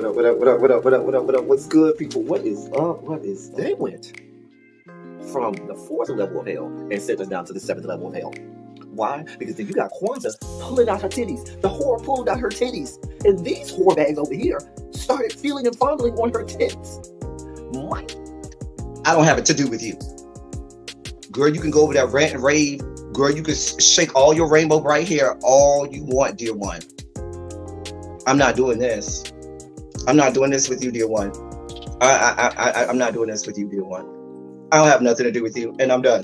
What up? What's good, people? What is up? What is they went from the fourth level of hell and sent us down to the seventh level of hell. Why? Because then you got Kwanzaa pulling out her titties. The whore pulled out her titties. And these whore bags over here started feeling and fondling on her tits. Mike, I don't have it to do with you. Girl, you can go over there, rant and rave. Girl, you can shake all your rainbow bright hair all you want, dear one. I'm not doing this. I'm not doing this with you, dear one. I'm not doing this with you, dear one. I don't have nothing to do with you, and I'm done.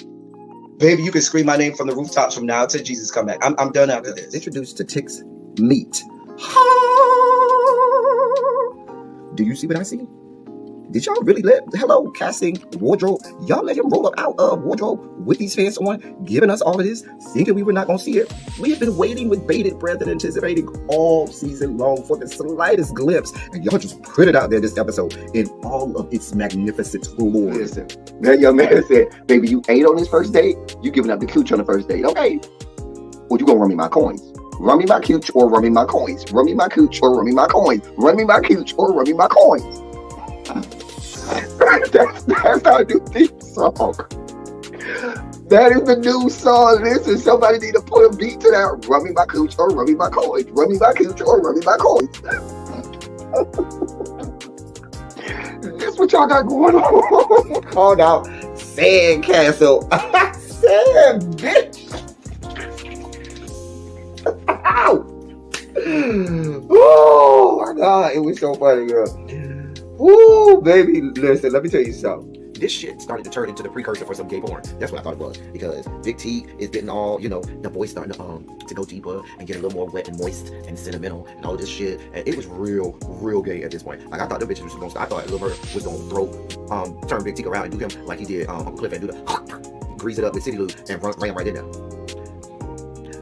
Baby, you can scream my name from the rooftops from now till Jesus come back. I'm done after this. Introduced to Tick's Meat. Do you see what I see? Did y'all really let, hello, casting, wardrobe, y'all let him roll up out of wardrobe with these fans on, giving us all of this, thinking we were not going to see it? We have been waiting with bated breath and anticipating all season long for the slightest glimpse, and y'all just put it out there this episode in all of its magnificent glory. Listen, that young man said, baby, you ate on this first date, you giving up the cooch on the first date, okay? Or you gonna run me my coins? Run me my cooch or run me my coins? Run me my cooch or run me my coins? Run me my cooch or run me my coins? That's our new theme song. That is the new song. Listen, somebody need to put a beat to that. Run me my cooch or run me my coins. Run me my cooch or run me my coins. That's what y'all got going on. Called out Sandcastle. Sand, bitch. Ow. Oh my God, it was so funny, girl. Woo, baby, listen, let me tell you something. This shit started to turn into the precursor for some gay porn. That's what I thought it was. Because Big T is getting all, the voice starting to go deeper and get a little more wet and moist and sentimental and all this shit. And it was real gay at this point. Like, I thought the bitches was going to start. I thought Lil Bird was going to turn Big T around and do him like he did Uncle Cliff and do the grease it up with City Lou and ran right in there.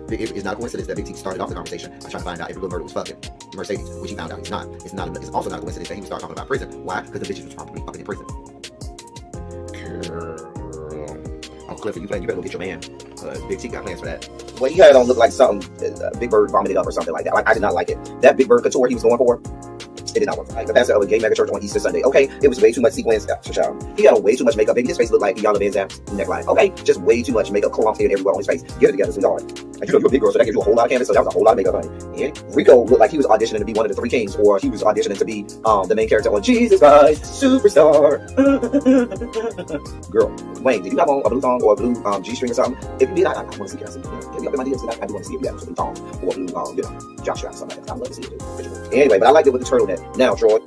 It's not a coincidence that Big T started off the conversation by trying to find out if Lil Bird was fucking Mercedes, which he found out he's not. It's also not a coincidence that he would start talking about prison. Why? Because the bitches was probably fucking in prison. Uncle Cliff, you better go get your man. Big T got plans for that. Well, he had it on look like something Big Bird vomited up or something like that. Like, I did not like it. That Big Bird couture he was going for, it did not work. Like the pastor of a gay mega church on Easter Sunday. Okay, it was way too much sequins. He had on way too much makeup. Baby, his face looked like Yana Van Zam's neckline. Okay, just way too much makeup, clumped in everywhere on his face. Get it together, sweetheart. Like, you're a big girl, so that gives you a whole lot of canvas. So that was a whole lot of makeup, honey. And Rico looked like he was auditioning to be one of the three kings, or he was auditioning to be the main character on Jesus Christ Superstar. Girl, Wayne, did you have on a blue thong or a blue G-string or something? If you did, I want to see. Can I see? Get me up in my DMs, I do want to see if you have a blue thong or a blue, jock strap or something like that. I'd love to see it too. Anyway, but I liked it with the turtleneck. Now, Troy.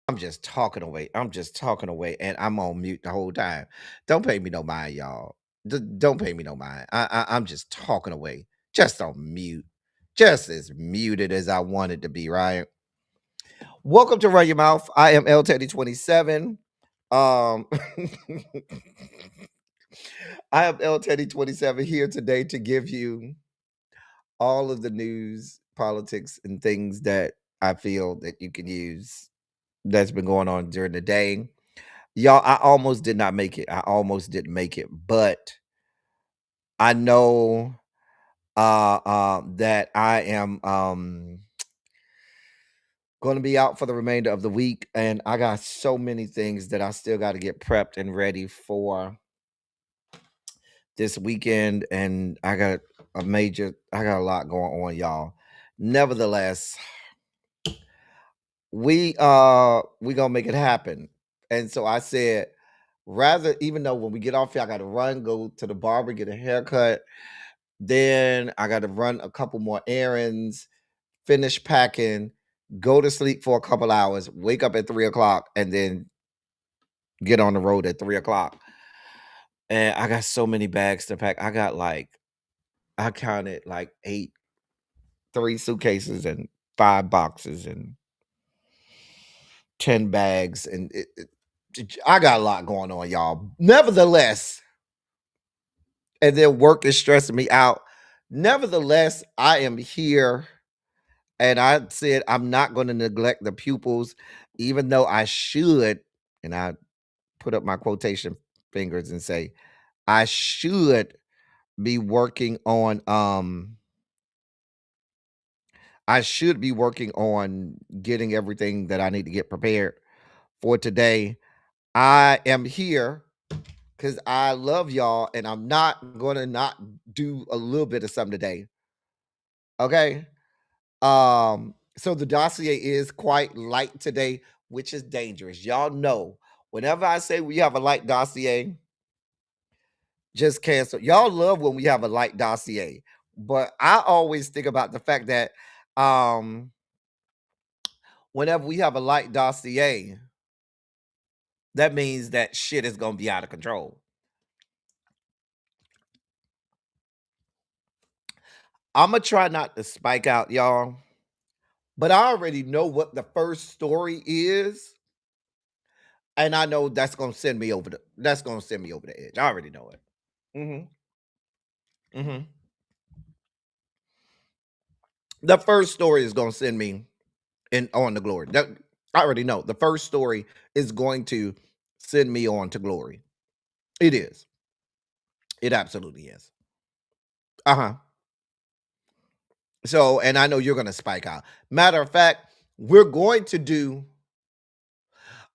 I'm just talking away. And I'm on mute the whole time. Don't pay me no mind, y'all. Don't pay me no mind. I'm just talking away, just on mute, just as muted as I wanted to be, right? Welcome to Run Your Mouth. I am L Teddy 27. I am L Teddy 27 here today to give you all of the news, politics, and things that I feel that you can use that's been going on during the day. Y'all, I almost did not make it. I almost didn't make it, but I know that I am going to be out for the remainder of the week, and I got so many things that I still got to get prepped and ready for this weekend, and I got a lot going on, y'all. Nevertheless, we gonna make it happen. And so I said, rather, even though when we get off here, I gotta run, go to the barber, get a haircut, then I gotta run a couple more errands, finish packing, go to sleep for a couple hours, wake up at 3 o'clock, and then get on the road at 3 o'clock. And I got so many bags to pack. I counted like 3 suitcases and 5 boxes and 10 bags. And I got a lot going on, y'all. Nevertheless, and then work is stressing me out. Nevertheless, I am here. And I said, I'm not going to neglect the pupils, even though I should. And I put up my quotation fingers and say, I should be working on getting everything that I need to get prepared for today. I am here because I love y'all, and I'm not gonna not do a little bit of something today. Okay. So the dossier is quite light today, which is dangerous. Y'all know whenever I say we have a light dossier, just cancel. Y'all love when we have a light dossier, but I always think about the fact that whenever we have a light dossier, that means that shit is gonna be out of control. I'm gonna try not to spike out, y'all, but I already know what the first story is, and I know that's gonna send me over the edge. I already know it. Mm-hmm. The first story is gonna send me on the glory. That I already know. The first story is going to send me on to glory. It is. It absolutely is. Uh-huh. So, and I know you're gonna spike out. Matter of fact, we're going to do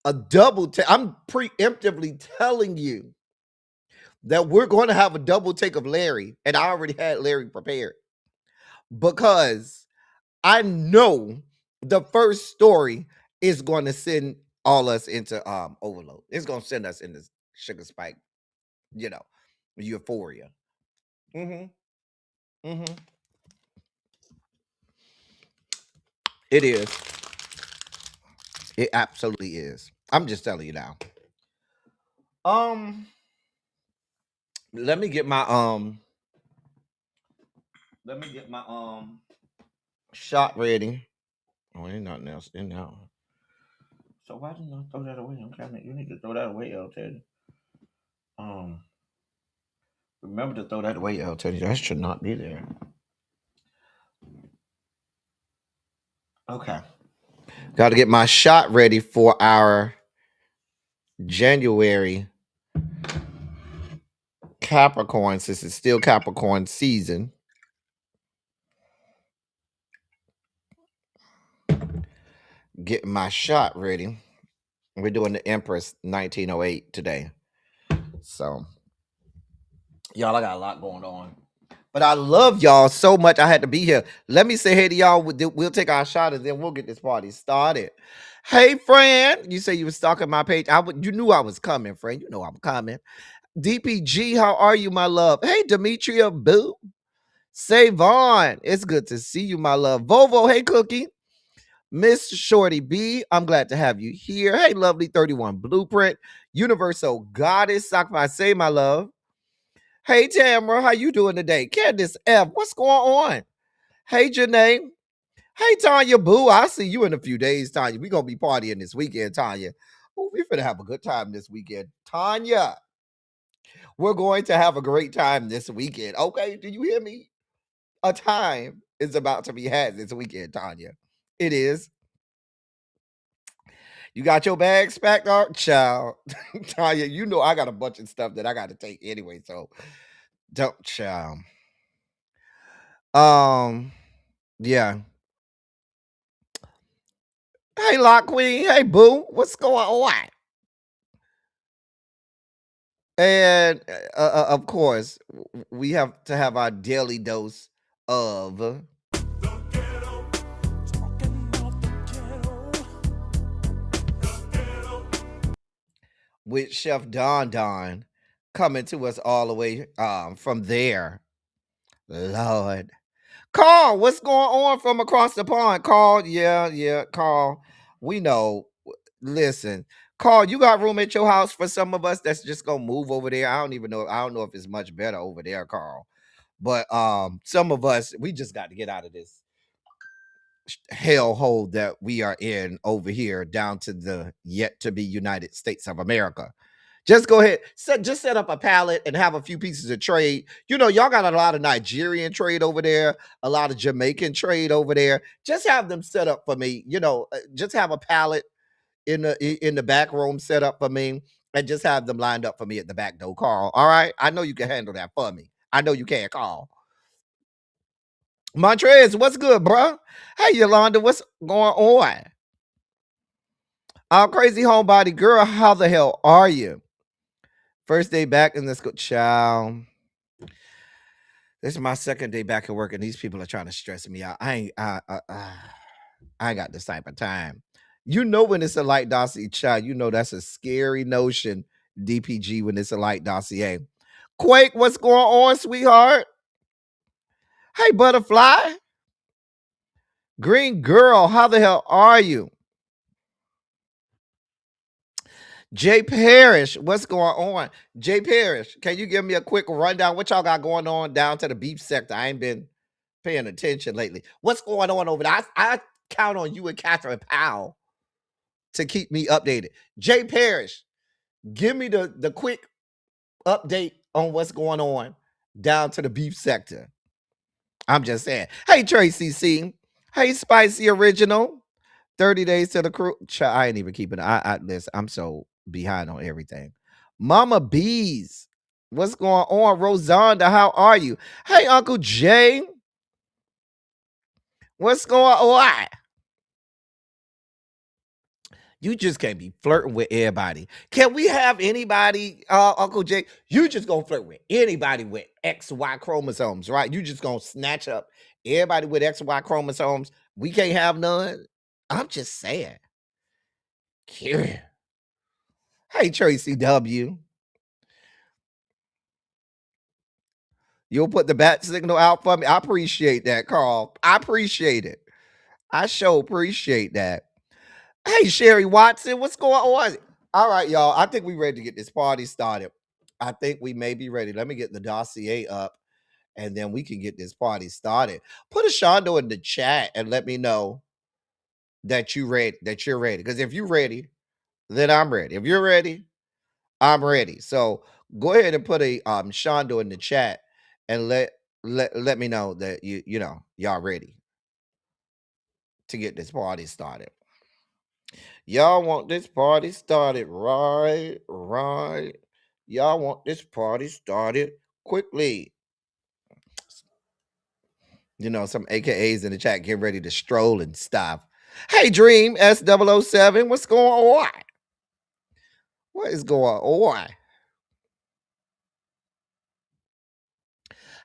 a double take. I'm preemptively telling you that we're going to have a double take of Larry, and I already had Larry prepared because I know the first story is going to send all us into overload. It's going to send us into sugar spike, euphoria. Mm-hmm. It is. It absolutely is. I'm just telling you now. Let me get my shot ready. Oh, ain't nothing else in now. So why didn't I throw that away? You need to throw that away, L Teddy. Remember to throw that away, L Teddy. That should not be there. Okay. Got to get my shot ready for our January Capricorn, since it's still Capricorn season. Getting my shot ready. We're doing the Empress 1908 today. So, y'all, I got a lot going on. But I love y'all so much. I had to be here. Let me say hey to y'all. We'll take our shot and then we'll get this party started. Hey, friend. You say you were stalking my page. You knew I was coming, friend. You know I'm coming. DPG, how are you, my love? Hey, Demetria Boo. Say Vaughn. It's good to see you, my love. Volvo, hey, Cookie. Miss Shorty B, I'm glad to have you here. Hey, lovely 31 Blueprint. Universal Goddess, Sakma, say my love. Hey, Tamara, how you doing today? Candace F, what's going on? Hey, Janae. Hey, Tanya Boo, I'll see you in a few days, Tanya. We're going to be partying this weekend, Tanya. Oh, we're going to have a good time this weekend. Tanya, we're going to have a great time this weekend. Okay, do you hear me? A time is about to be had this weekend, Tanya. It is. You got your bags packed out, child. Tanya, you know I got a bunch of stuff that I got to take anyway, so don't, child. Yeah. Hey, Lock Queen. Hey, Boo. What's going on? And of course, we have to have our daily dose of with Chef Don Don coming to us all the way from there. Lord. Carl, what's going on from across the pond? Carl, yeah, Carl. We know. Listen, Carl, you got room at your house for some of us that's just gonna move over there. I don't even know. I don't know if it's much better over there, Carl. But some of us, we just got to get out of this hellhole that we are in over here down to the yet to be United States of America. Just go ahead, just set up a pallet and have a few pieces of trade. You know, y'all got a lot of Nigerian trade over there, a lot of Jamaican trade over there. Just have them set up for me. You know, just have a pallet in the back room set up for me, and just have them lined up for me at the back door, Carl. All right, I know you can handle that for me. I know you can, Carl. Montrez, what's good, bro? Hey, Yolanda, what's going on? Our crazy homebody girl, how the hell are you? First day back in this school, child. This is my second day back at work, and these people are trying to stress me out. I ain't got this type of time. You know when it's a light dossier, child. You know that's a scary notion, DPG, when it's a light dossier. Quake, what's going on, sweetheart? Hey, butterfly. Green girl, how the hell are you? Jay Parrish, what's going on? Jay Parrish, can you give me a quick rundown? What y'all got going on down to the beef sector? I ain't been paying attention lately. What's going on over there? I count on you and Catherine Powell to keep me updated. Jay Parrish, give me the quick update on what's going on down to the beef sector. I'm just saying. Hey, Tracy C. Hey, Spicy Original. 30 days to the crew. I ain't even keeping it. Listen, I'm so behind on everything. Mama Bees. What's going on? Rosanda, how are you? Hey, Uncle Jay. What's going on? You just can't be flirting with everybody. Can we have anybody, Uncle Jay? You just gonna flirt with anybody with XY chromosomes, right? You just gonna snatch up everybody with XY chromosomes. We can't have none. I'm just saying. Curious. Hey, Tracy W. You'll put the bat signal out for me. I appreciate that, Carl. I appreciate it. I sure appreciate that. Hey, Sherry Watson, what's going on? All right, y'all. I think we're ready to get this party started. I think we may be ready. Let me get the dossier up, and then we can get this party started. Put a Shondo in the chat and let me know that you're ready. Because if you're ready, then I'm ready. If you're ready, I'm ready. So go ahead and put a Shondo in the chat and let me know that y'all ready to get this party started. Y'all want this party started right. Y'all want this party started quickly. You know, some AKAs in the chat getting ready to stroll and stuff. Hey, Dream S007, what's going on? What is going on?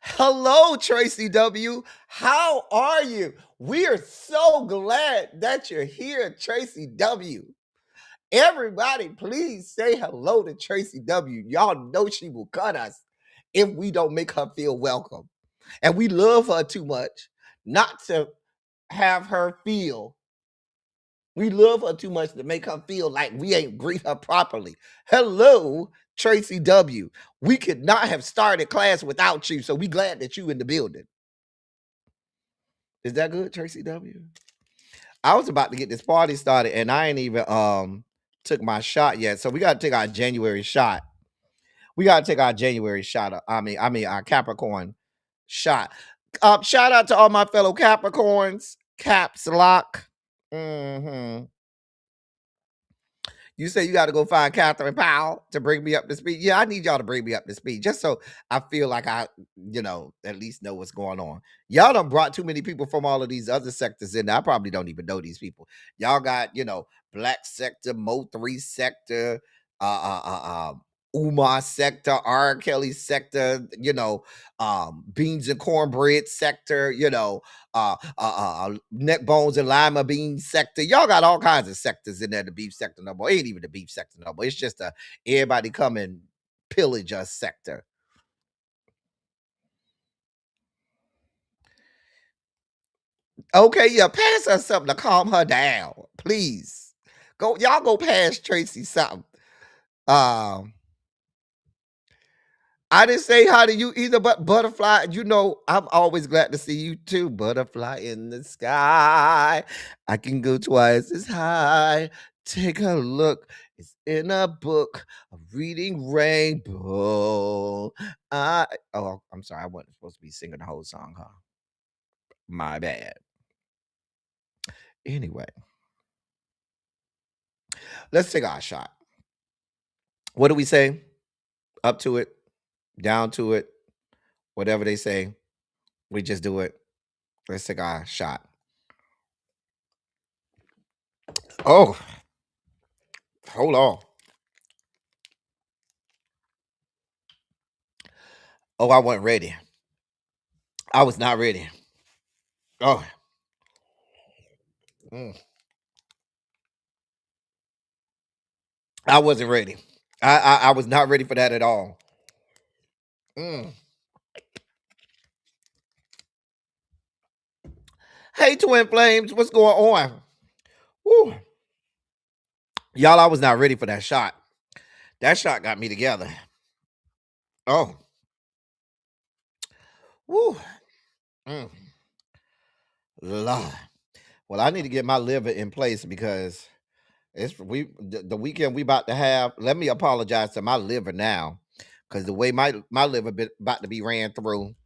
Hello, Tracy W. How are you? We are so glad that you're here, Tracy W. Everybody, please say hello to Tracy W. Y'all know she will cut us if we don't make her feel welcome. And we love her too much not to have her feel. We love her too much to make her feel like we ain't greet her properly. Hello, Tracy W. We could not have started class without you, so we glad that you in the building. Is that good, Tracy W? I was about to get this party started, and I ain't even took my shot yet. So we got to take our January shot. We got to take our January shot. I mean, our Capricorn shot. Shout out to all my fellow Capricorns. Caps lock. Mm-hmm. You say you got to go find Catherine Powell to bring me up to speed. Yeah, I need y'all to bring me up to speed just so I feel like I, at least know what's going on. Y'all done brought too many people from all of these other sectors in there. I probably don't even know these people. Y'all got, Black sector, Mo 3 sector, Umar sector, R. Kelly sector, beans and cornbread sector, neck bones and lima bean sector. Y'all got all kinds of sectors in there. The beef sector no more. It ain't even the beef sector no more. It's just everybody come and pillage us sector. Okay, yeah, pass her something to calm her down, please. Y'all go pass Tracy something. I didn't say hi to you either, but butterfly, I'm always glad to see you too. Butterfly in the sky. I can go twice as high. Take a look. It's in a book of reading rainbow. I'm sorry. I wasn't supposed to be singing the whole song, huh? My bad. Anyway, let's take our shot. What do we say? Up to it, down to it, whatever they say. We just do it. Let's take our shot. Oh, hold on. Oh, I wasn't ready. I was not ready. Oh. I wasn't ready. I was not ready for that at all. Hey, Twin Flames, what's going on? Woo. Y'all, I was not ready for that shot. That shot got me together. Oh. Woo. Lord. Well, I need to get my liver in place because the weekend we about to have. Let me apologize to my liver now, because the way my liver about to be ran through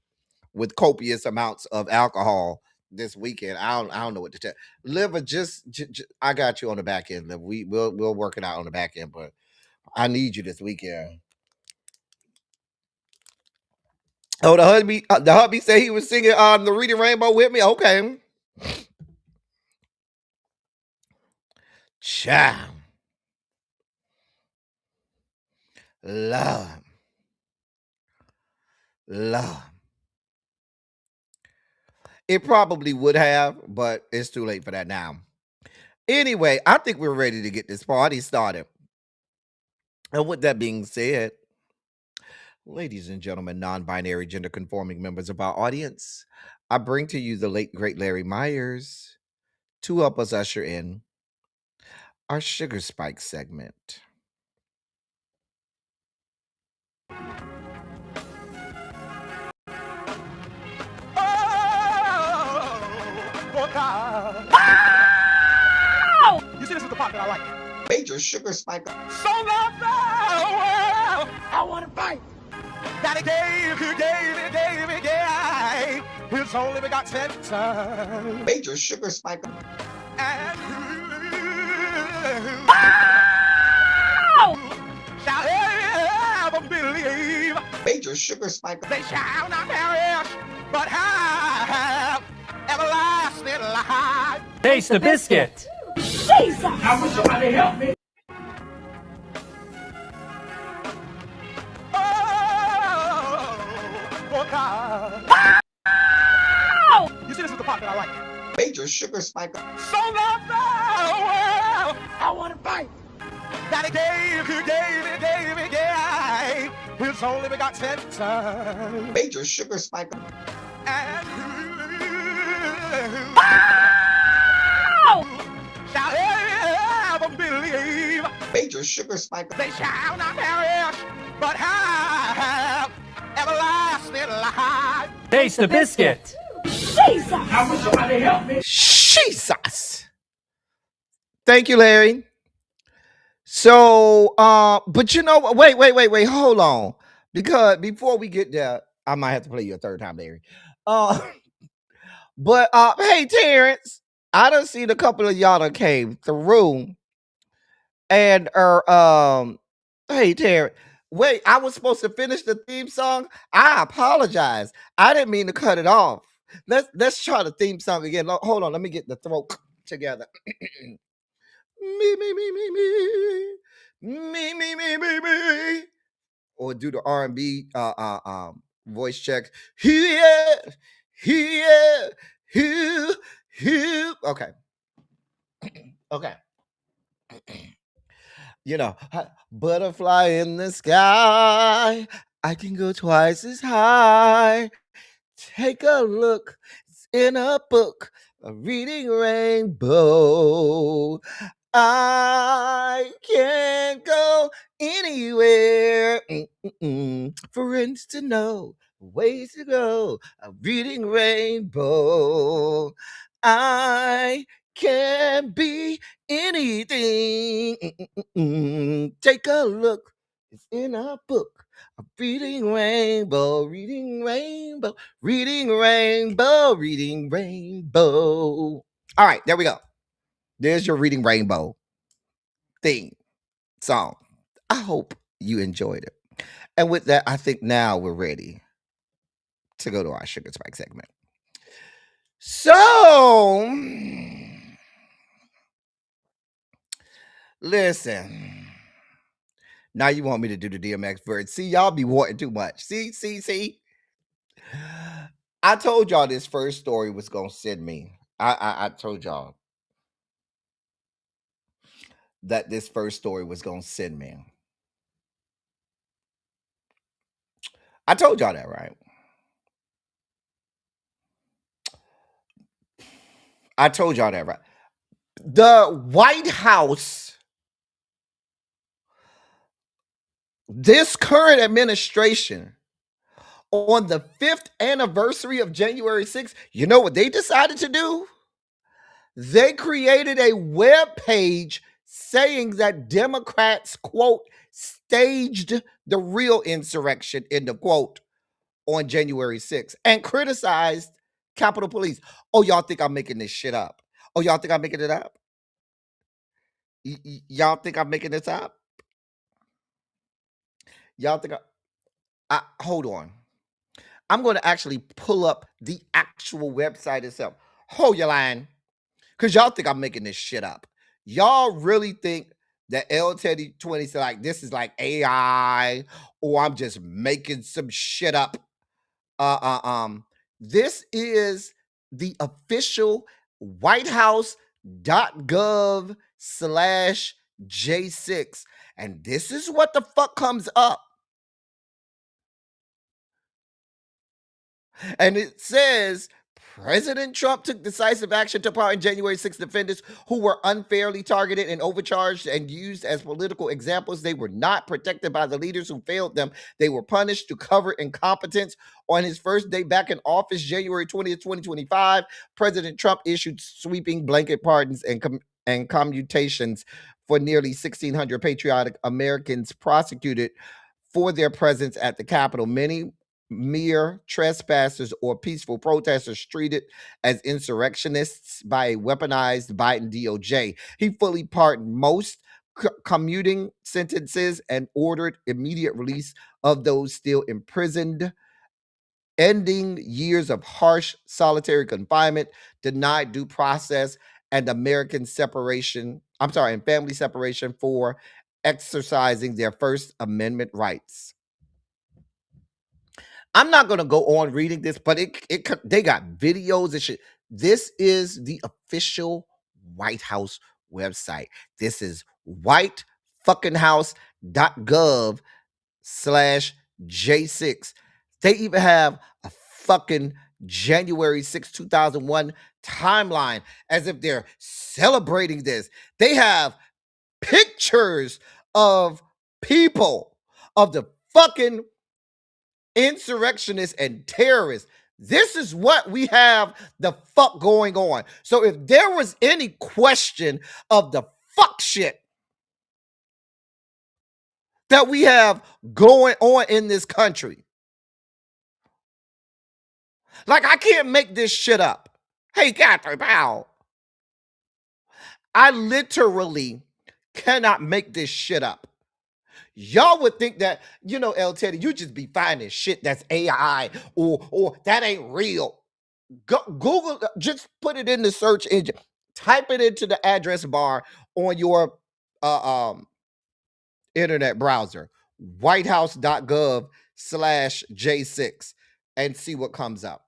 with copious amounts of alcohol this weekend. I don't know what to tell. Liver, just I got you on the back end. Liver. We'll work it out on the back end, but I need you this weekend. Oh, the hubby said he was singing the Reading Rainbow with me. Okay. Child. Love. It probably would have, but it's too late for that now. Anyway, I think we're ready to get this party started. And with that being said, ladies and gentlemen, non-binary gender-conforming members of our audience, I bring to you the late, great Larry Myers to help us usher in our Sugar Spike segment. You see, this is the part that I like. Major Sugar Spike. So long, well, I want to fight. Daddy gave. His only begotten son. Major Sugar Spike. And shall ever believe. Major Sugar Spike. They shall not perish, but have everlasting life. Taste the biscuit. Jesus! I wish somebody help me. Oh, God. You see, this is the part that I like. Major Sugar Spike. So long, well, I want to fight. Daddy gave. His only begotten son. Major Sugar Spike. And shall ever believe. Major Sugar Spike. They shall not perish, but have everlasting life. Taste the biscuit. Jesus! I wish somebody help me. Jesus. Thank you, Larry. So, but you know, wait, hold on. Because before we get there, I might have to play you a third time, Larry. But hey, Terrence, I done seen a couple of y'all that came through, and hey, Terrence, wait, I was supposed to finish the theme song. I apologize. I didn't mean to cut it off. Let's try the theme song again. Hold on, let me get the throat together. Me. Or do the R&B voice check. Yeah. Okay. Okay. You know, butterfly in the sky. I can go twice as high. Take a look. It's in a book. A reading rainbow. I can't go anywhere. Friends to know, ways to go. A reading rainbow. I can be anything. Take a look. It's in a book. A reading rainbow, reading rainbow, reading rainbow, reading rainbow. All right, there we go. There's your reading rainbow theme song. I hope you enjoyed it. And with that, I think now we're ready to go to our sugar spike segment. So, listen. Now you want me to do the DMX verse. See, y'all be wanting too much. See. I told y'all this first story was going to send me. I told y'all that this first story was going to send me. I told y'all that, right? I told y'all that, right? The White House, this current administration, on the 5th anniversary of January 6th, you know what they decided to do? They created a web page saying that Democrats, quote, staged the real insurrection, end of quote, on January 6th and criticized Capitol Police. Oh, y'all think I'm making this shit up? Oh, y'all think I'm making it up? Y'all think I'm making this up? Y'all think hold on. I'm going to actually pull up the actual website itself. Hold your line. Because y'all think I'm making this shit up. Y'all really think that L Teddy 20 said like this is like AI or I'm just making some shit up. This is the official whitehouse.gov/J6. And this is what the fuck comes up. And it says President Trump took decisive action to pardon January 6th defendants who were unfairly targeted and overcharged and used as political examples. They were not protected by the leaders who failed them. They were punished to cover incompetence. On his first day back in office, January 20th, 2025, President Trump issued sweeping blanket pardons and commutations for nearly 1,600 patriotic Americans prosecuted for their presence at the Capitol. Many mere trespassers or peaceful protesters treated as insurrectionists by a weaponized Biden DOJ. He fully pardoned most commuting sentences and ordered immediate release of those still imprisoned, ending years of harsh solitary confinement, denied due process, and family separation for exercising their First Amendment rights. I'm not gonna go on reading this, but they got videos and shit. This is the official White House website. This is whitefuckinghouse.gov/J6. They even have a fucking January 6, 2001 timeline as if they're celebrating this. They have pictures of people, of the fucking insurrectionists and terrorists This is what we have the fuck going on. So if there was any question of the fuck shit that we have going on in this country, like, I can't make this shit up. Hey, Catherine Powell, I literally cannot make this shit up. Y'all would think that, El Teddy, you just be finding shit that's AI or that ain't real. Google, just put it in the search engine. Type it into the address bar on your internet browser, whitehouse.gov/J6, and see what comes up.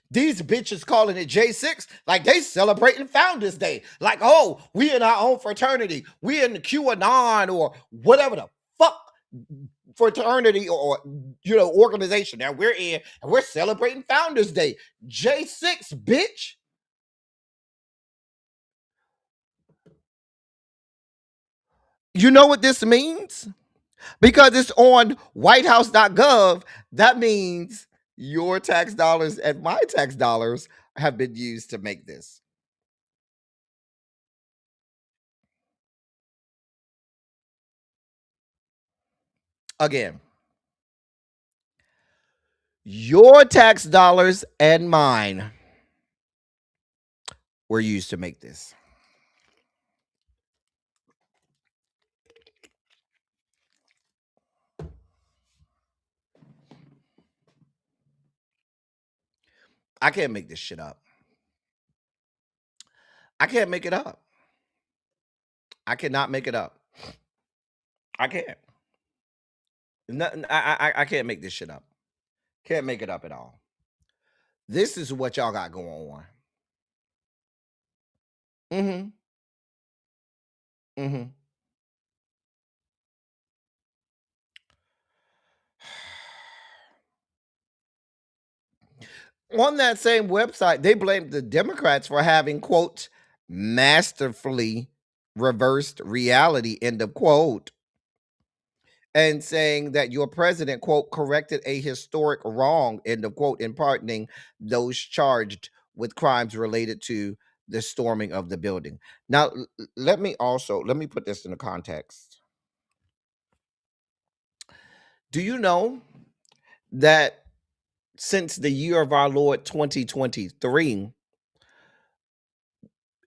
These bitches calling it J6 like they celebrating Founders Day. Like, oh, we in our own fraternity. We in the QAnon or whatever the fuck fraternity or organization that we're in, and we're celebrating Founders Day. J6, bitch. You know what this means? Because it's on whitehouse.gov, that means your tax dollars and my tax dollars have been used to make this. Again, your tax dollars and mine were used to make this. I can't make this shit up. I can't make it up. I cannot make it up. I can't. Nothing. I can't make this shit up. Can't make it up at all. This is what y'all got going on. Mm-hmm. Mm-hmm. On that same website, they blamed the Democrats for having, quote, masterfully reversed reality, end of quote, and saying that your president, quote, corrected a historic wrong, end of quote, in pardoning those charged with crimes related to the storming of the building. Now, let me put this in the context. Do you know that since the year of our Lord 2023,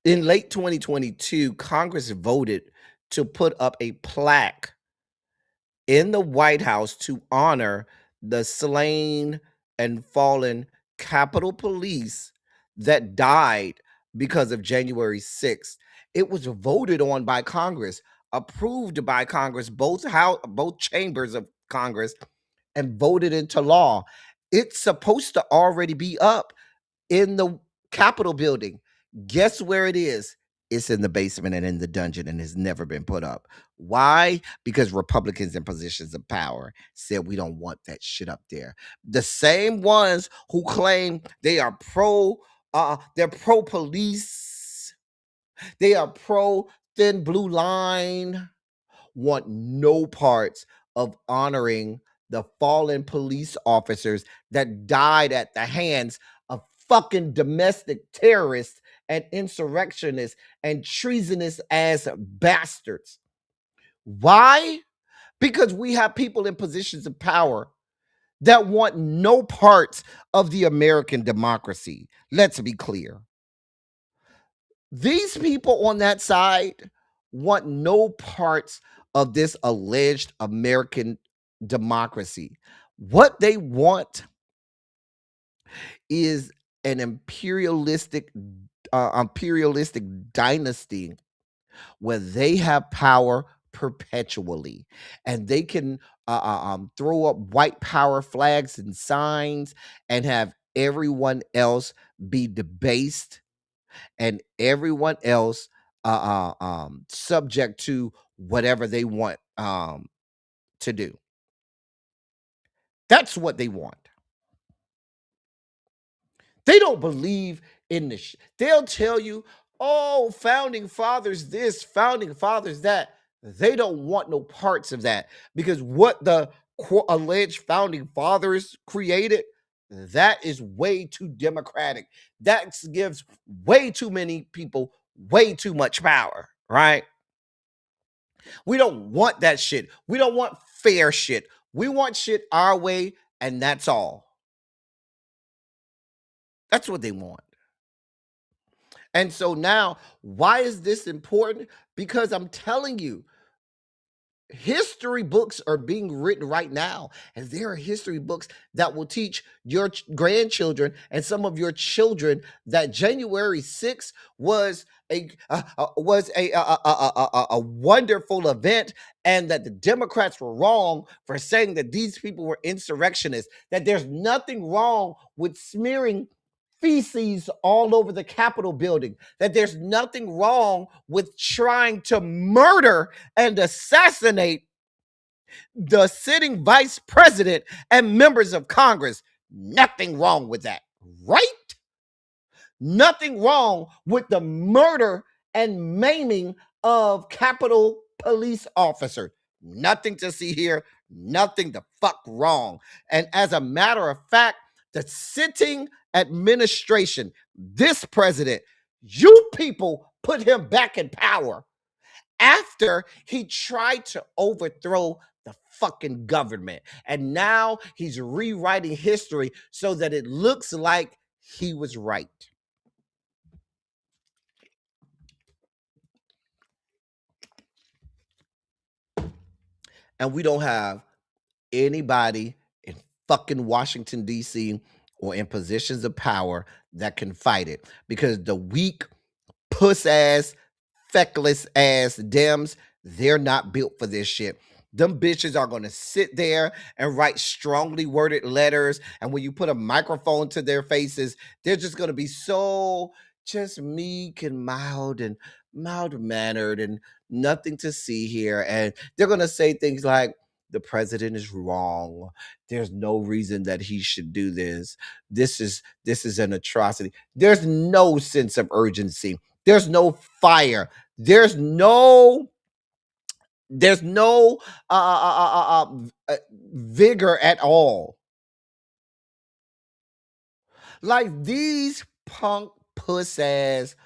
in late 2022, Congress voted to put up a plaque in the White House to honor the slain and fallen Capitol Police that died because of January 6th. It was voted on by Congress, approved by Congress, both chambers of Congress, and voted into law. It's supposed to already be up in the Capitol building. Guess where it is? It's in the basement and in the dungeon and has never been put up. Why? Because Republicans in positions of power said we don't want that shit up there. The same ones who claim they are they're pro police, they are pro thin blue line, want no parts of honoring the fallen police officers that died at the hands of fucking domestic terrorists and insurrectionists and treasonous ass bastards. Why? Because we have people in positions of power that want no parts of the American democracy. Let's be clear. These people on that side want no parts of this alleged American democracy. What they want is an imperialistic dynasty where they have power perpetually and they can throw up white power flags and signs and have everyone else be debased and everyone else subject to whatever they want to do. That's what they want. They don't believe in this. They'll tell you, oh, founding fathers this, founding fathers that. They don't want no parts of that because what the alleged founding fathers created That is way too democratic. That gives way too many people way too much power, right? We don't want that shit. We don't want fair shit. We want shit our way, and that's all. That's what they want. And so now, why is this important? Because I'm telling you, history books are being written right now, and there are history books that will teach your grandchildren and some of your children that January 6th was a wonderful event, and that the Democrats were wrong for saying that these people were insurrectionists, that there's nothing wrong with smearing feces all over the Capitol building, that there's nothing wrong with trying to murder and assassinate the sitting vice president and members of Congress. Nothing wrong with that, right? Nothing wrong with the murder and maiming of Capitol police officers. Nothing to see here, nothing the fuck wrong. And as a matter of fact, the sitting administration, this president, you people put him back in power after he tried to overthrow the fucking government. And now he's rewriting history so that it looks like he was right. And we don't have anybody in fucking Washington, D.C. or in positions of power that can fight it, because the weak, puss ass, feckless ass Dems, they're not built for this shit. Them bitches are going to sit there and write strongly worded letters. And when you put a microphone to their faces, they're just going to be so just meek and mild mannered and nothing to see here. And they're going to say things like, the president is wrong. There's no reason that he should do this. This is an atrocity. There's no sense of urgency. There's no fire. There's no vigor at all. Like these punk puss ass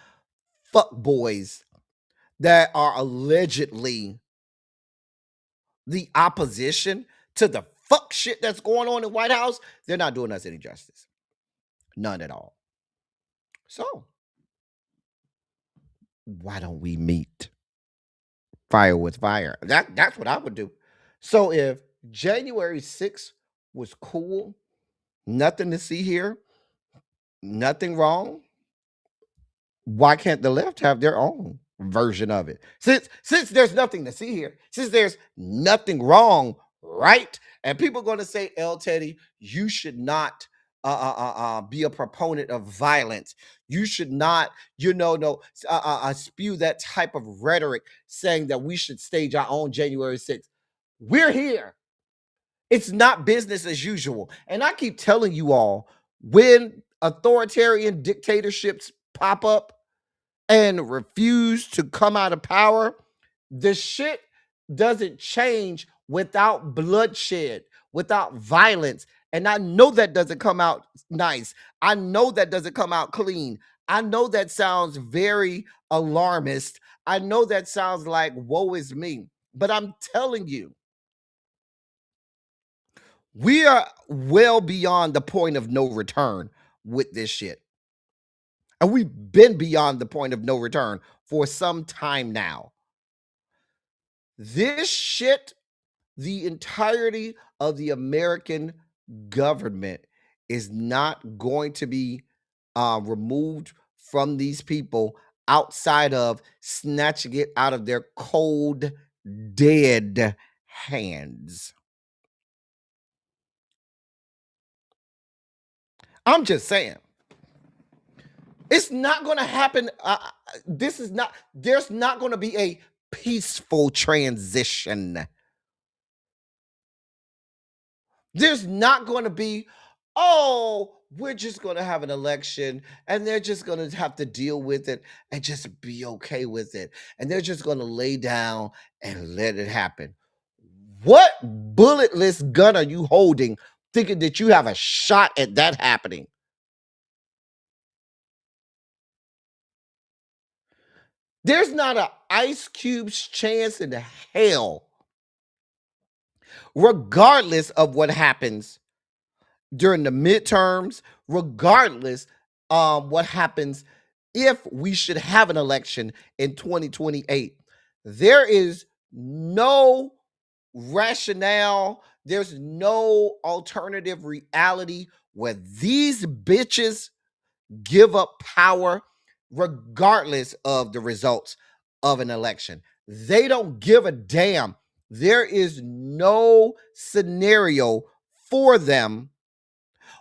fuck boys that are allegedly the opposition to the fuck shit that's going on in White House, they're not doing us any justice. None at all. So why don't we meet fire with fire? That's what I would do. So if January 6th was cool, nothing to see here, nothing wrong, why can't the left have their own version of it? Since there's nothing to see here, since there's nothing wrong, right? And people are going to say, El Teddy, you should not be a proponent of violence. You should not, spew that type of rhetoric saying that we should stage our own January 6th. We're here. It's not business as usual. And I keep telling you all, when authoritarian dictatorships pop up and refuse to come out of power, the shit doesn't change without bloodshed, without violence. And I know that doesn't come out nice. I know that doesn't come out clean. I know that sounds very alarmist. I know that sounds like woe is me. But I'm telling you, we are well beyond the point of no return with this shit. And we've been beyond the point of no return for some time now. This shit, the entirety of the American government is not going to be removed from these people outside of snatching it out of their cold, dead hands. I'm just saying. It's not going to happen. There's not going to be a peaceful transition. There's not going to be, we're just going to have an election and they're just going to have to deal with it and just be okay with it. And they're just going to lay down and let it happen. What bulletless gun are you holding thinking that you have a shot at that happening. There's not an Ice Cube's chance in hell, regardless of what happens during the midterms, regardless what happens if we should have an election in 2028. There is no rationale, there's no alternative reality where these bitches give up power regardless of the results of an election. They don't give a damn. There is no scenario for them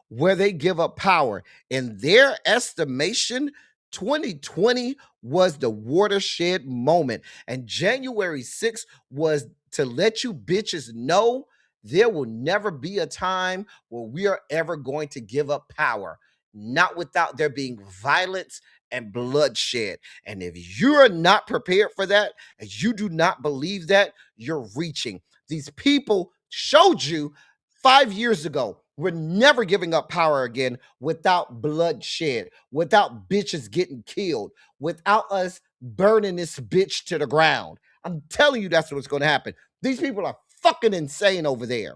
where they give up power. In their estimation, 2020 was the watershed moment. And January 6th was to let you bitches know there will never be a time where we are ever going to give up power, not without there being violence and bloodshed. And if you're not prepared for that, and you do not believe that, you're reaching. These people showed you 5 years ago, we're never giving up power again without bloodshed, without bitches getting killed, without us burning this bitch to the ground. I'm telling you, that's what's going to happen. These people are fucking insane over there.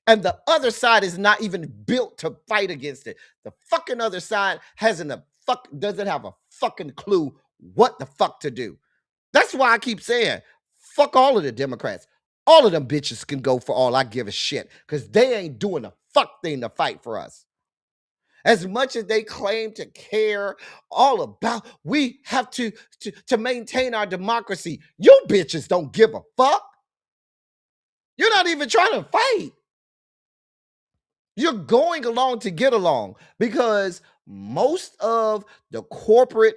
And the other side is not even built to fight against it. The fucking other side doesn't have a fucking clue what the fuck to do. That's why I keep saying, fuck all of the Democrats. All of them bitches can go for all I give a shit, because they ain't doing a fuck thing to fight for us. As much as they claim to care all about, we have to maintain our democracy. You bitches don't give a fuck. You're not even trying to fight. You're going along to get along, because most of the corporate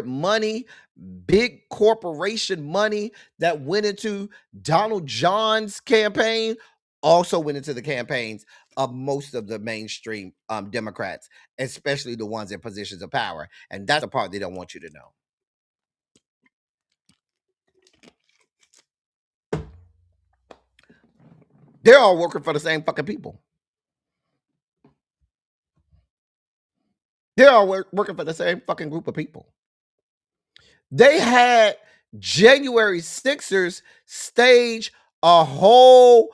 money, big corporation money that went into Donald John's campaign also went into the campaigns of most of the mainstream Democrats, especially the ones in positions of power. And that's the part they don't want you to know. They're all working for the same fucking people. They're all working for the same fucking group of people. They had January 6ers stage a whole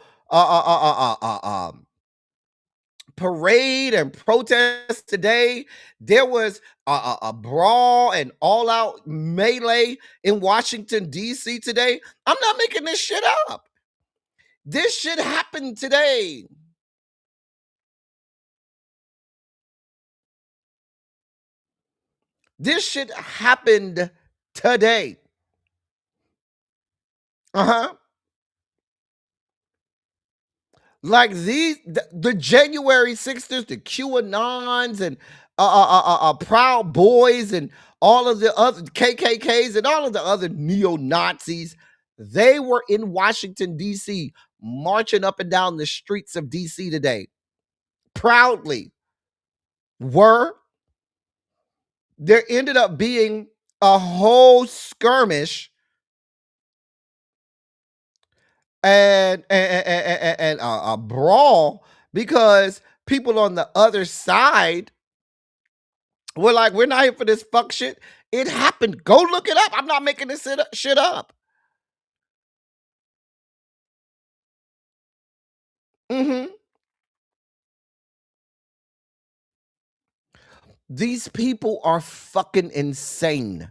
parade and protest today. There was a brawl and all-out melee in Washington, D.C. today. I'm not making this shit up. This shit happened today. This shit happened today. Like the January 6ers, the QAnons and Proud Boys and all of the other KKKs and all of the other neo-Nazis, they were in Washington, D.C., marching up and down the streets of D.C. today. Proudly. There ended up being a whole skirmish and a brawl, because people on the other side were like, we're not here for this fuck shit. It happened. Go look it up. I'm not making this shit up. These people are fucking insane.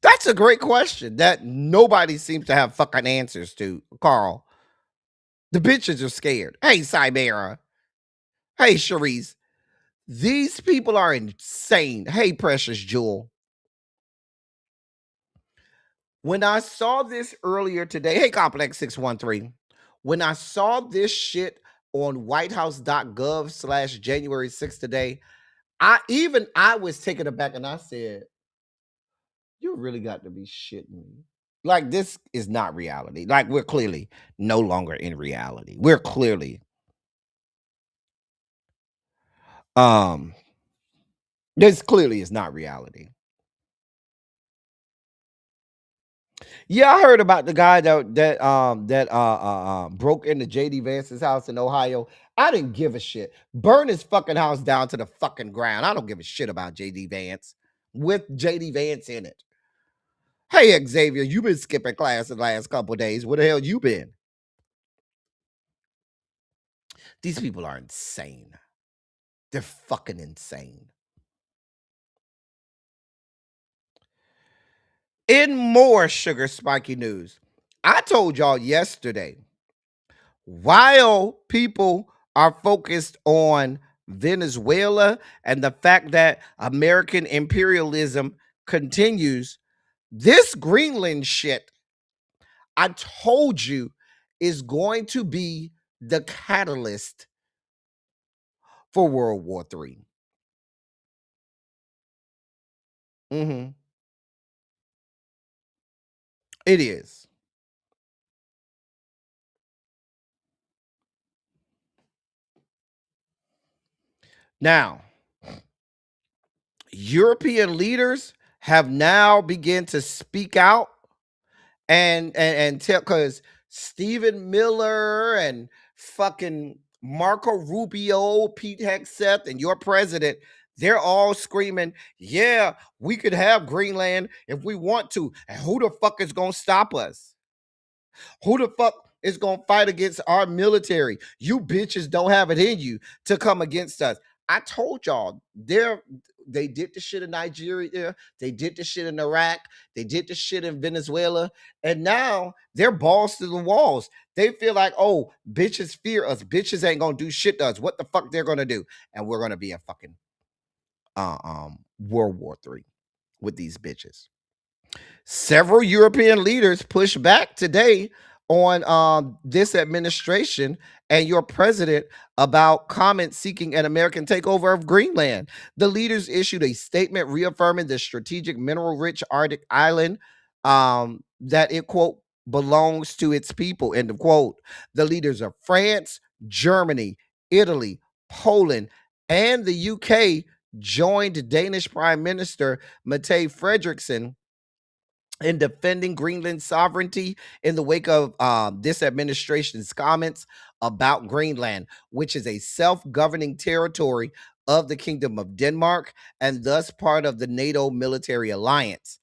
That's a great question that nobody seems to have fucking answers to, Carl. The bitches are scared. Hey, Cybera. Hey, Charisse. These people are insane. Hey, Precious Jewel. When I saw this earlier today, hey, Complex 613. When I saw this shit on whitehouse.gov/January 6th today, I was taken aback, and I said, you really got to be shitting me. Like, this is not reality. Like, we're clearly no longer in reality. We're clearly This clearly is not reality. Yeah, I heard about the guy that broke into JD Vance's house in Ohio. I didn't give a shit. Burn his fucking house down to the fucking ground. I don't give a shit about JD Vance with JD Vance in it. Hey Xavier, you been skipping class the last couple of days. Where the hell you been? These people are insane. They're fucking insane. In more sugar spiky news, I told y'all yesterday, while people are focused on Venezuela and the fact that American imperialism continues, this Greenland shit, I told you, is going to be the catalyst for World War III. It is. Now, European leaders have now begun to speak out and tell, because Stephen Miller and fucking Marco Rubio, Pete Hegseth, and your president, they're all screaming, yeah, we could have Greenland if we want to. And who the fuck is gonna stop us? Who the fuck is gonna fight against our military? You bitches don't have it in you to come against us. I told y'all, they did the shit in Nigeria, they did the shit in Iraq, they did the shit in Venezuela, and now they're balls to the walls. They feel like, oh, bitches fear us. Bitches ain't gonna do shit to us. What the fuck they're gonna do? And we're gonna be in fucking World War III with these bitches. Several European leaders pushed back today on this administration and your president about comments seeking an American takeover of Greenland. The leaders issued a statement reaffirming the strategic mineral-rich Arctic island that it, quote, belongs to its people, end of quote. The leaders of France, Germany, Italy, Poland, and the UK joined Danish Prime Minister Mette Frederiksen in defending Greenland's sovereignty in the wake of this administration's comments about Greenland, which is a self-governing territory of the Kingdom of Denmark and thus part of the NATO military alliance.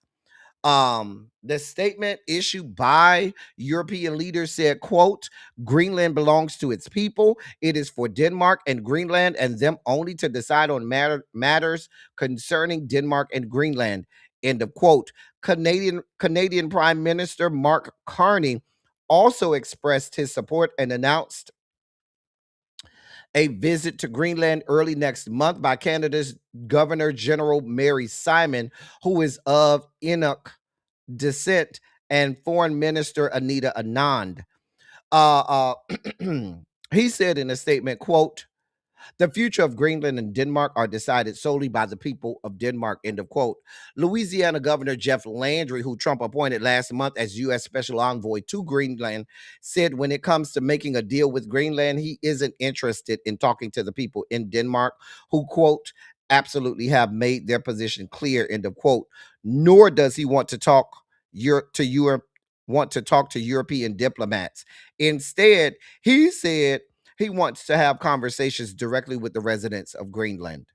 The statement issued by European leaders said, quote, Greenland belongs to its people. It is for Denmark and Greenland and them only to decide on matters concerning Denmark and Greenland, end of quote. Canadian Prime Minister Mark Carney also expressed his support and announced a visit to Greenland early next month by Canada's Governor General Mary Simon, who is of Inuk descent, and Foreign Minister Anita Anand. He said in a statement, quote, the future of Greenland and Denmark are decided solely by the people of Denmark, end of quote. Louisiana Governor Jeff Landry, who Trump appointed last month as U.S. Special Envoy to Greenland, said when it comes to making a deal with Greenland, he isn't interested in talking to the people in Denmark who, quote, absolutely have made their position clear, end of quote. Nor does he want to talk to European diplomats. Instead, he said he wants to have conversations directly with the residents of Greenland.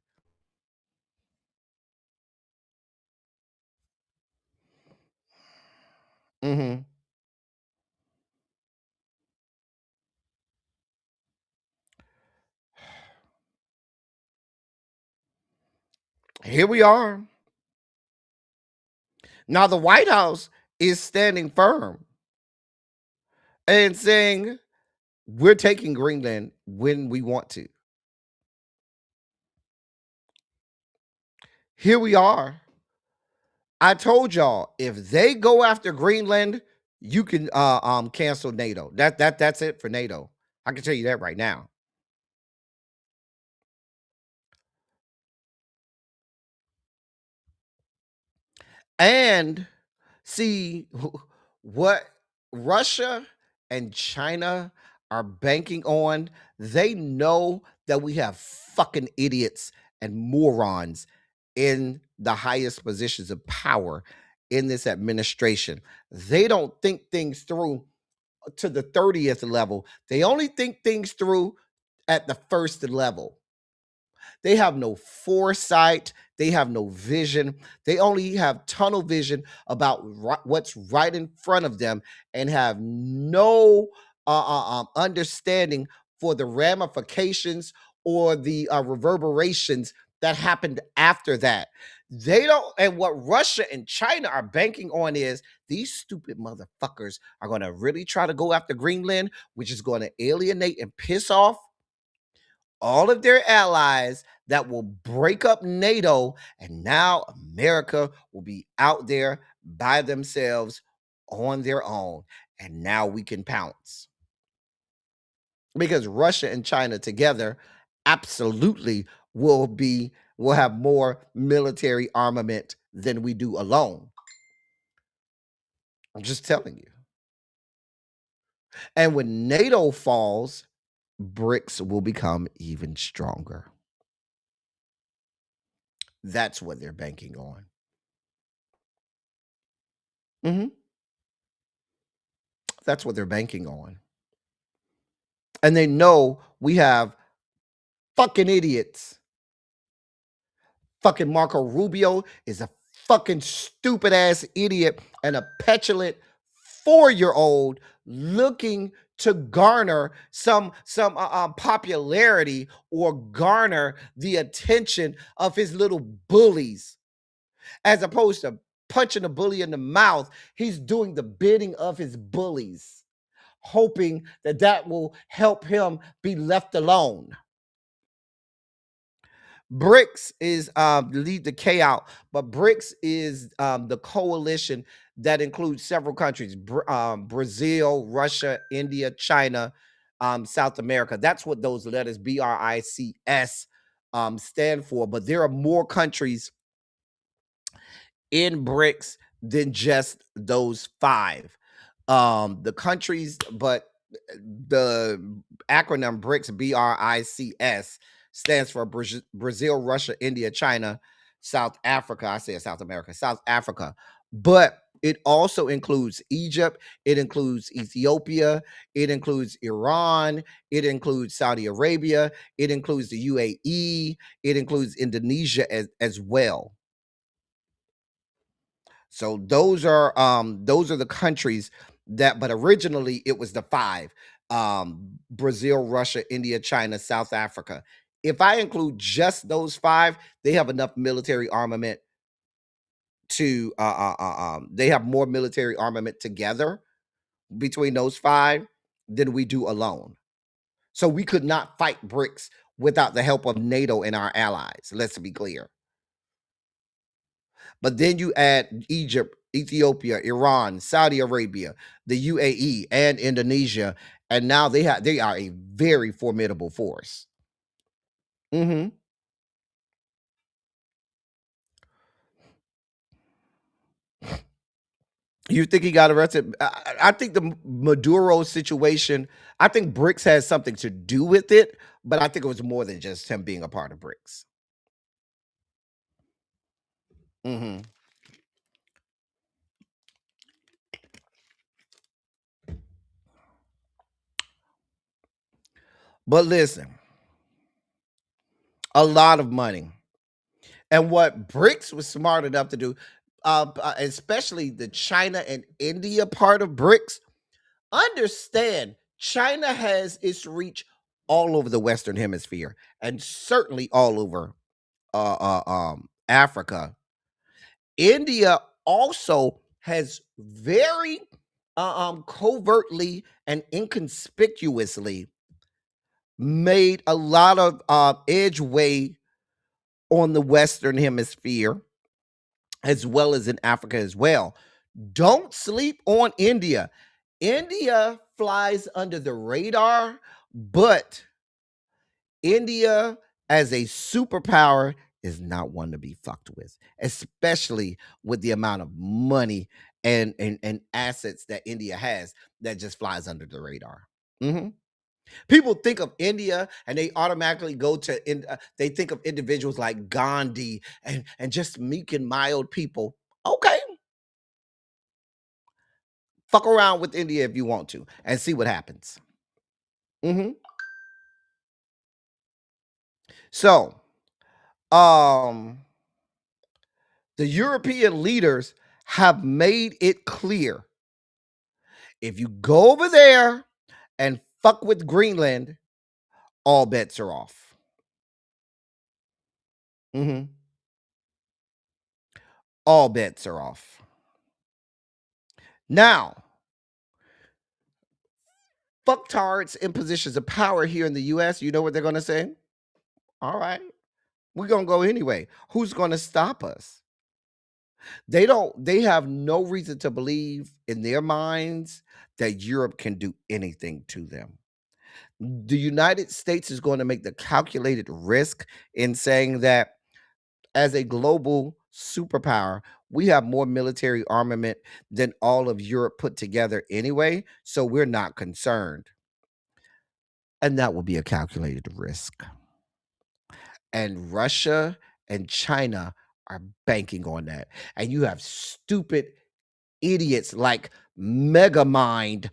Here we are. Now, the White House is standing firm and saying we're taking Greenland when we want to. Here we are. I told y'all, if they go after Greenland, you can cancel NATO. That's it for NATO. I can tell you that right now. And see what Russia and China are banking on. They know that we have fucking idiots and morons in the highest positions of power in this administration. They don't think things through to the 30th level. They only think things through at the first level. They have no foresight. They have no vision. They only have tunnel vision about what's right in front of them and have no understanding for the ramifications or the reverberations that happened after that. They don't, and what Russia and China are banking on is these stupid motherfuckers are going to really try to go after Greenland, which is going to alienate and piss off all of their allies, that will break up NATO, and now America will be out there by themselves on their own, and now we can pounce. Because Russia and China together absolutely will have more military armament than we do alone. I'm just telling you. And when NATO falls, BRICS will become even stronger. That's what they're banking on. That's what they're banking on. And they know we have fucking idiots. Fucking Marco Rubio is a fucking stupid ass idiot and a petulant 4-year-old looking to garner some popularity or garner the attention of his little bullies. As opposed to punching a bully in the mouth, he's doing the bidding of his bullies, hoping that that will help him be left alone. BRICS is lead the K out, but BRICS is the coalition that includes several countries: Brazil, Russia, India, China, South America. That's what those letters BRICS stand for. But there are more countries in BRICS than just those 5. The countries, but the acronym BRICS, BRICS, stands for Brazil, Russia, India, China, South Africa. I said South America, South Africa. But it also includes Egypt. It includes Ethiopia. It includes Iran. It includes Saudi Arabia. It includes the UAE. It includes Indonesia as well. So those are the countries that, but originally it was the 5: Brazil, Russia, India, China, South Africa. If I include just those 5, they have enough military armament to they have more military armament together between those 5 than we do alone. So we could not fight BRICS without the help of NATO and our allies. Let's be clear. But then you add Egypt, Ethiopia, Iran, Saudi Arabia, the UAE, and Indonesia, and now they are a very formidable force. You think he got arrested? I think the Maduro situation, I think BRICS has something to do with it, but I think it was more than just him being a part of BRICS. But listen, a lot of money. And what BRICS was smart enough to do, especially the China and India part of BRICS, understand China has its reach all over the Western Hemisphere and certainly all over Africa. India also has very covertly and inconspicuously made a lot of edgeway on the Western Hemisphere, as well as in Africa as well. Don't sleep on India. India flies under the radar, but India as a superpower is not one to be fucked with, especially with the amount of money and assets that India has that just flies under the radar. People think of India and they automatically go to they think of individuals like Gandhi and just meek and mild people. Okay, fuck around with India if you want to and see what happens. Hmm. So, um, the European leaders have made it clear if you go over there and fuck with Greenland, all bets are off. Hmm. All bets are off. Now, fucktards in positions of power here in the US, you know what they're going to say? All right, we're going to go anyway. Who's going to stop us? They have no reason to believe in their minds that Europe can do anything to them. The United States is going to make the calculated risk in saying that as a global superpower, we have more military armament than all of Europe put together anyway, so we're not concerned. And that will be a calculated risk. And Russia and China are banking on that. And you have stupid idiots like Megamind,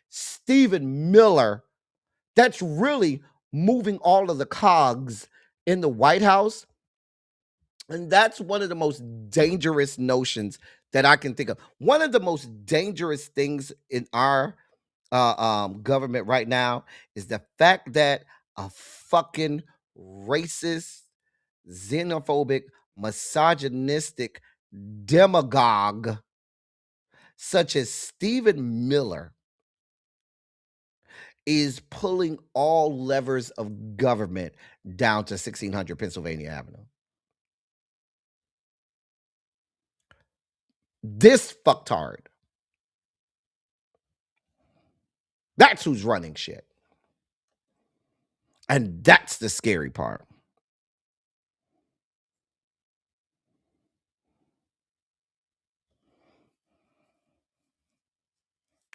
Stephen Miller, that's really moving all of the cogs in the White House. And that's one of the most dangerous notions that I can think of. One of the most dangerous things in our government right now is the fact that a fucking racist, xenophobic, misogynistic demagogue such as Stephen Miller is pulling all levers of government down to 1600 Pennsylvania Avenue. This fucktard. That's who's running shit. And that's the scary part.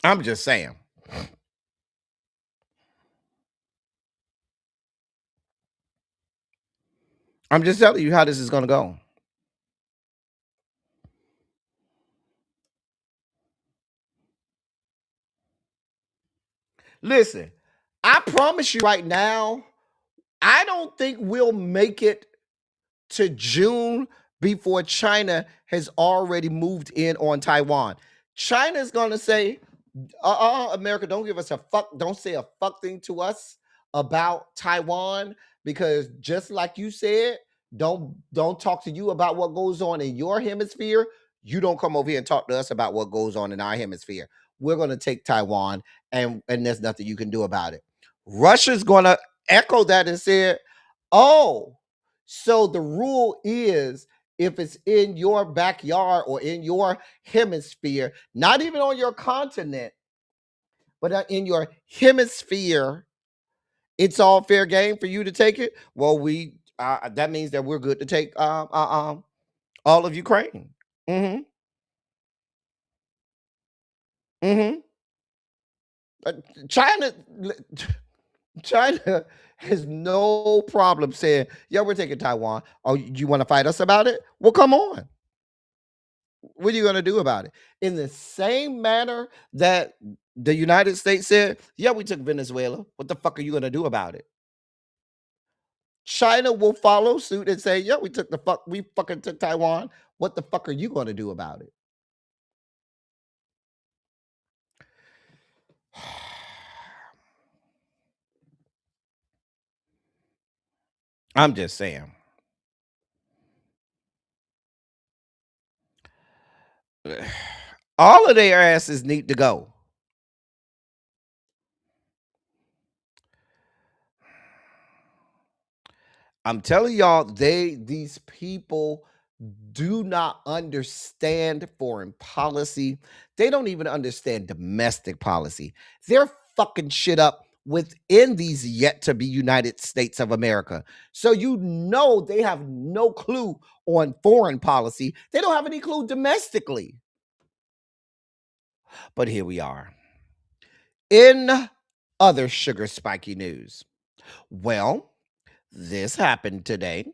I'm just saying. I'm just telling you how this is going to go. Listen, I promise you right now, I don't think we'll make it to June before China has already moved in on Taiwan. China's going to say, America, don't give us a fuck, don't say a fuck thing to us about Taiwan, because just like you said, don't talk to you about what goes on in your hemisphere. You don't come over here and talk to us about what goes on in our hemisphere. We're going to take Taiwan, and there's nothing you can do about it. Russia's going to echo that and say, oh, so the rule is if it's in your backyard or in your hemisphere, not even on your continent, but in your hemisphere, it's all fair game for you to take it. Well, that means that we're good to take all of Ukraine. Mm-hmm. Mm-hmm. China, China has no problem saying, "Yeah, we're taking Taiwan." Oh, you want to fight us about it? Well, come on. What are you going to do about it? In the same manner that the United States said, yeah, we took Venezuela. What the fuck are you going to do about it? China will follow suit and say, yeah, we fucking took Taiwan. What the fuck are you going to do about it? I'm just saying. All of their asses need to go. I'm telling y'all, these people do not understand foreign policy. They don't even understand domestic policy. They're fucking shit up within these yet to be United States of America. So you know they have no clue on foreign policy. They don't have any clue domestically. But here we are. In Other sugar spiky news. Well, this happened today.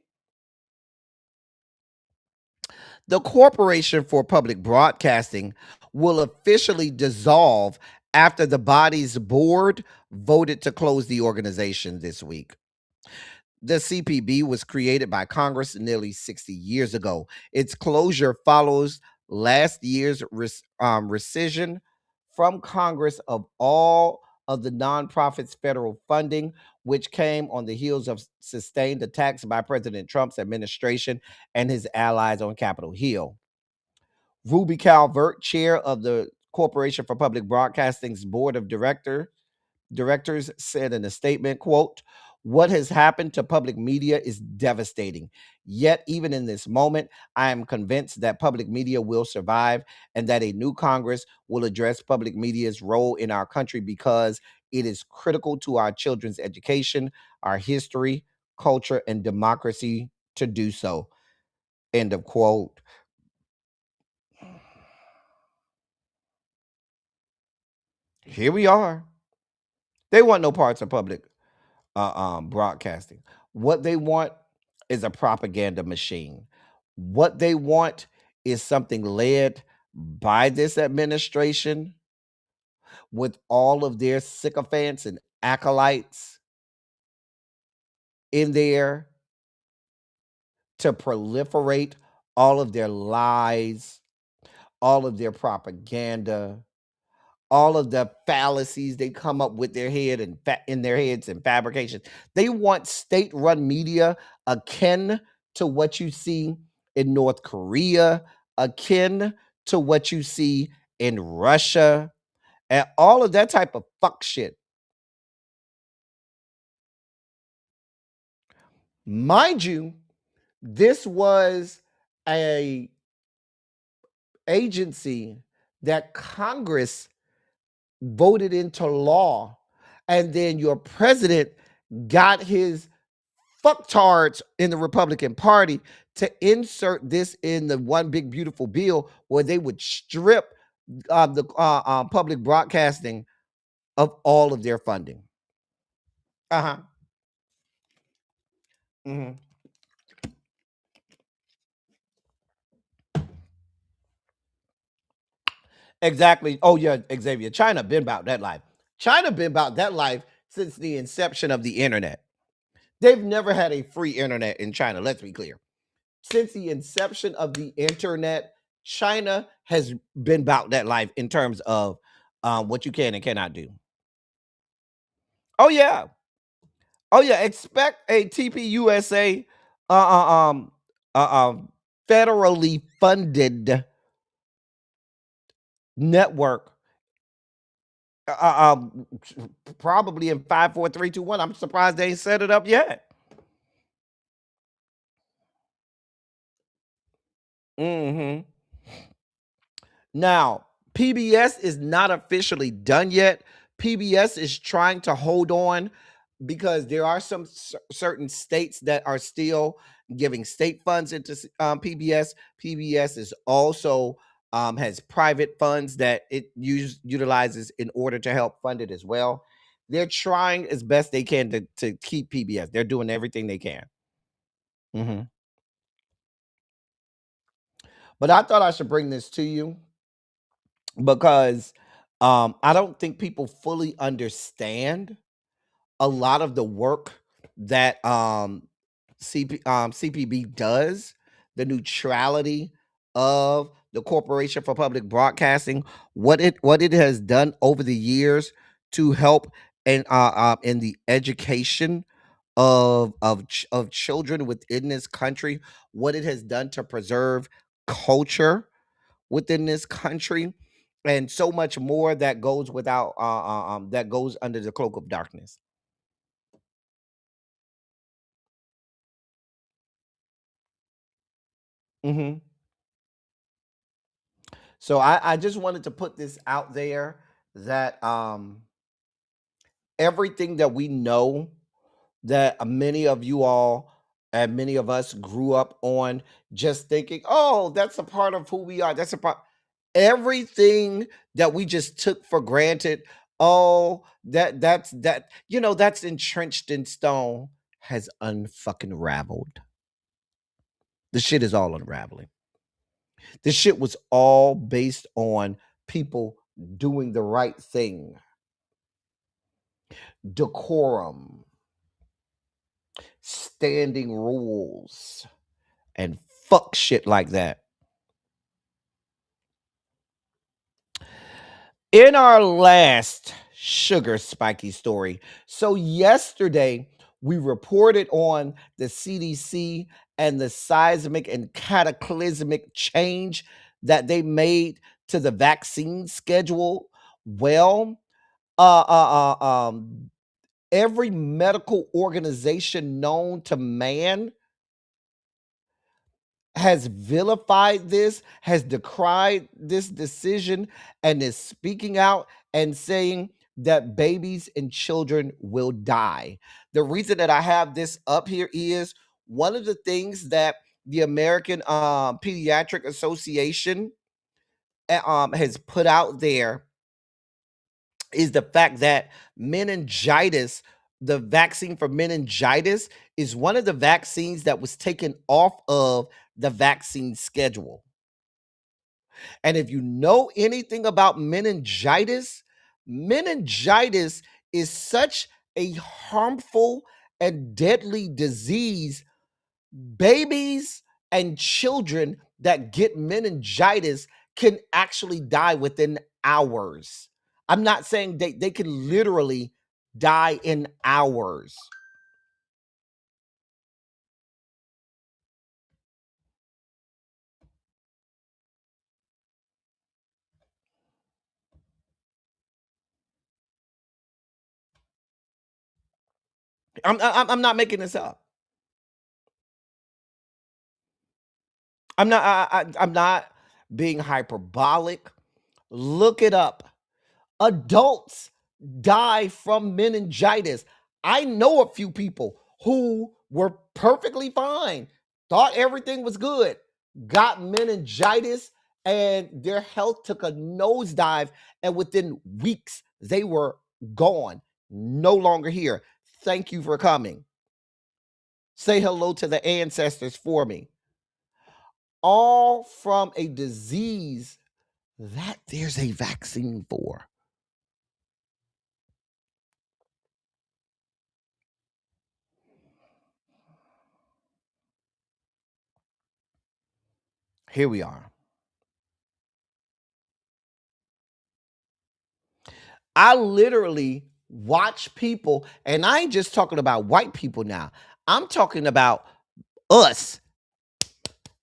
The Corporation for Public Broadcasting will officially dissolve after the body's board voted to close the organization this week. The CPB was created by Congress nearly 60 years ago. Its closure follows last year's rescission from Congress of all of the nonprofits' federal funding, which came on the heels of sustained attacks by President Trump's administration and his allies on Capitol Hill. Ruby Calvert, chair of the Corporation for Public Broadcasting's board of directors, said in a statement, quote, "What has happened to public media is devastating. Yet, even in this moment, I am convinced that public media will survive and that a new Congress will address public media's role in our country because it is critical to our children's education, our history, culture, and democracy to do so." End of quote. Here we are. They want no parts of public broadcasting. What they want is a propaganda machine. What they want is something led by this administration with all of their sycophants and acolytes in there to proliferate all of their lies, all of their propaganda, all of the fallacies they come up with their head and in their heads and fabrications. They want state-run media akin to what you see in North Korea, akin to what you see in Russia, and all of that type of fuck shit. Mind you, this was a agency that Congress voted into law, and then your president got his fucktards in the Republican Party to insert this in the one big beautiful bill where they would strip the public broadcasting of all of their funding. Mhm. Exactly. Oh yeah, Xavier. China been about that life. China been about that life since the inception of the internet. They've never had a free internet in China. Let's be clear. Since the inception of the internet, China has been about that life in terms of what you can and cannot do. Oh yeah, oh yeah. Expect a TPUSA uh, uh, um, federally funded network. Probably in 5, 4, 3, 2, 1. I'm surprised they ain't set it up yet. Mm-hmm. Now, PBS is not officially done yet. PBS is trying to hold on because there are some certain states that are still giving state funds into PBS. PBS is also has private funds that it utilizes in order to help fund it as well. They're trying as best they can to keep PBS. They're doing everything they can. Mhm. But I thought I should bring this to you because I don't think people fully understand a lot of the work that CPB does, the neutrality of the Corporation for Public Broadcasting, what it has done over the years to help in the education of children within this country, what it has done to preserve culture within this country, and so much more that goes without that goes under the cloak of darkness. Hmm. So I just wanted to put this out there that everything that we know that many of you all and many of us grew up on, just thinking, oh, that's a part of who we are. That's a part. Everything that we just took for granted. Oh, that's that's entrenched in stone has unfucking raveled. The shit is all unraveling. This shit was all based on people doing the right thing. Decorum, standing rules, and fuck shit like that. In our last sugar spiky story, so yesterday we reported on the CDC and the seismic and cataclysmic change that they made to the vaccine schedule. Well, uh, uh, every medical organization known to man has vilified this, has decried this decision, and is speaking out and saying that babies and children will die. The reason that I have this up here is one of the things that the American Pediatric Association has put out there is the fact that meningitis, the vaccine for meningitis, is one of the vaccines that was taken off of the vaccine schedule. And if you know anything about meningitis, meningitis is such a harmful and deadly disease. Babies and children that get meningitis can actually die within hours. I'm not saying they can literally die in hours. I'm not making this up. I'm not being hyperbolic. Look it up. Adults die from meningitis. I know a few people who were perfectly fine, thought everything was good, got meningitis, and their health took a nosedive. And within weeks, they were gone, no longer here. Thank you for coming. Say hello to the ancestors for me. All from a disease that there's a vaccine for. Here we are. I literally watch people, and I ain't just talking about white people now. I'm talking about us,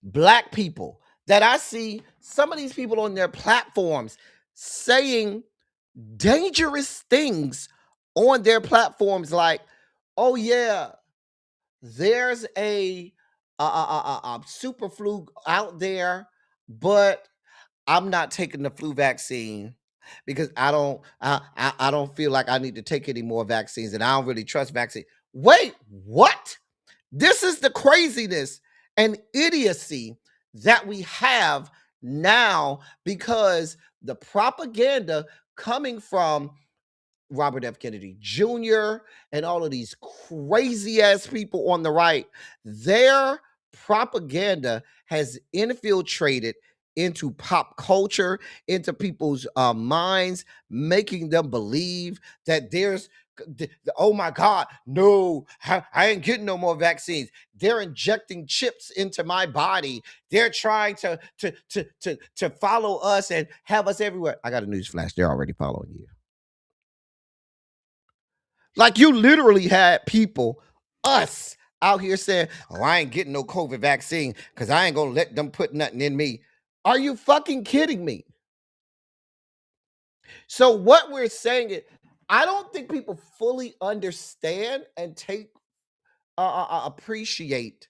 black people, that I see some of these people on their platforms saying dangerous things on their platforms like, oh yeah, there's a super flu out there, but I'm not taking the flu vaccine because I don't feel like I need to take any more vaccines, and I don't really trust vaccine. Wait, what? This is the craziness and idiocy that we have now because the propaganda coming from Robert F. Kennedy Jr. and all of these crazy ass people on the right, their propaganda has infiltrated into pop culture, into people's minds, making them believe that there's, oh my God, no, I ain't getting no more vaccines. They're injecting chips into my body. They're trying to follow us and have us everywhere. I got a news flash. They're already following you. Like you literally had people, us, out here saying, oh, I ain't getting no COVID vaccine because I ain't going to let them put nothing in me. Are you fucking kidding me? So what we're saying is, I don't think people fully understand and take appreciate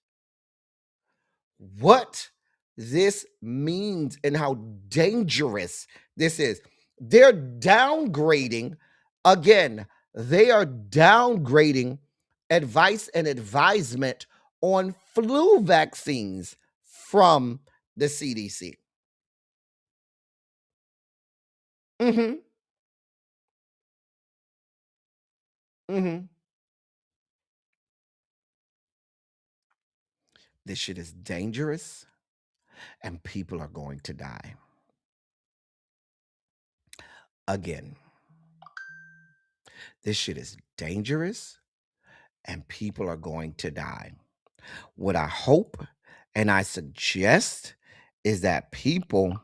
what this means and how dangerous this is. They're downgrading, again, they are downgrading advice and advisement on flu vaccines from the CDC. Mm-hmm. This shit is dangerous and people are going to die. Again, this shit is dangerous and people are going to die. What I hope and I suggest is that people,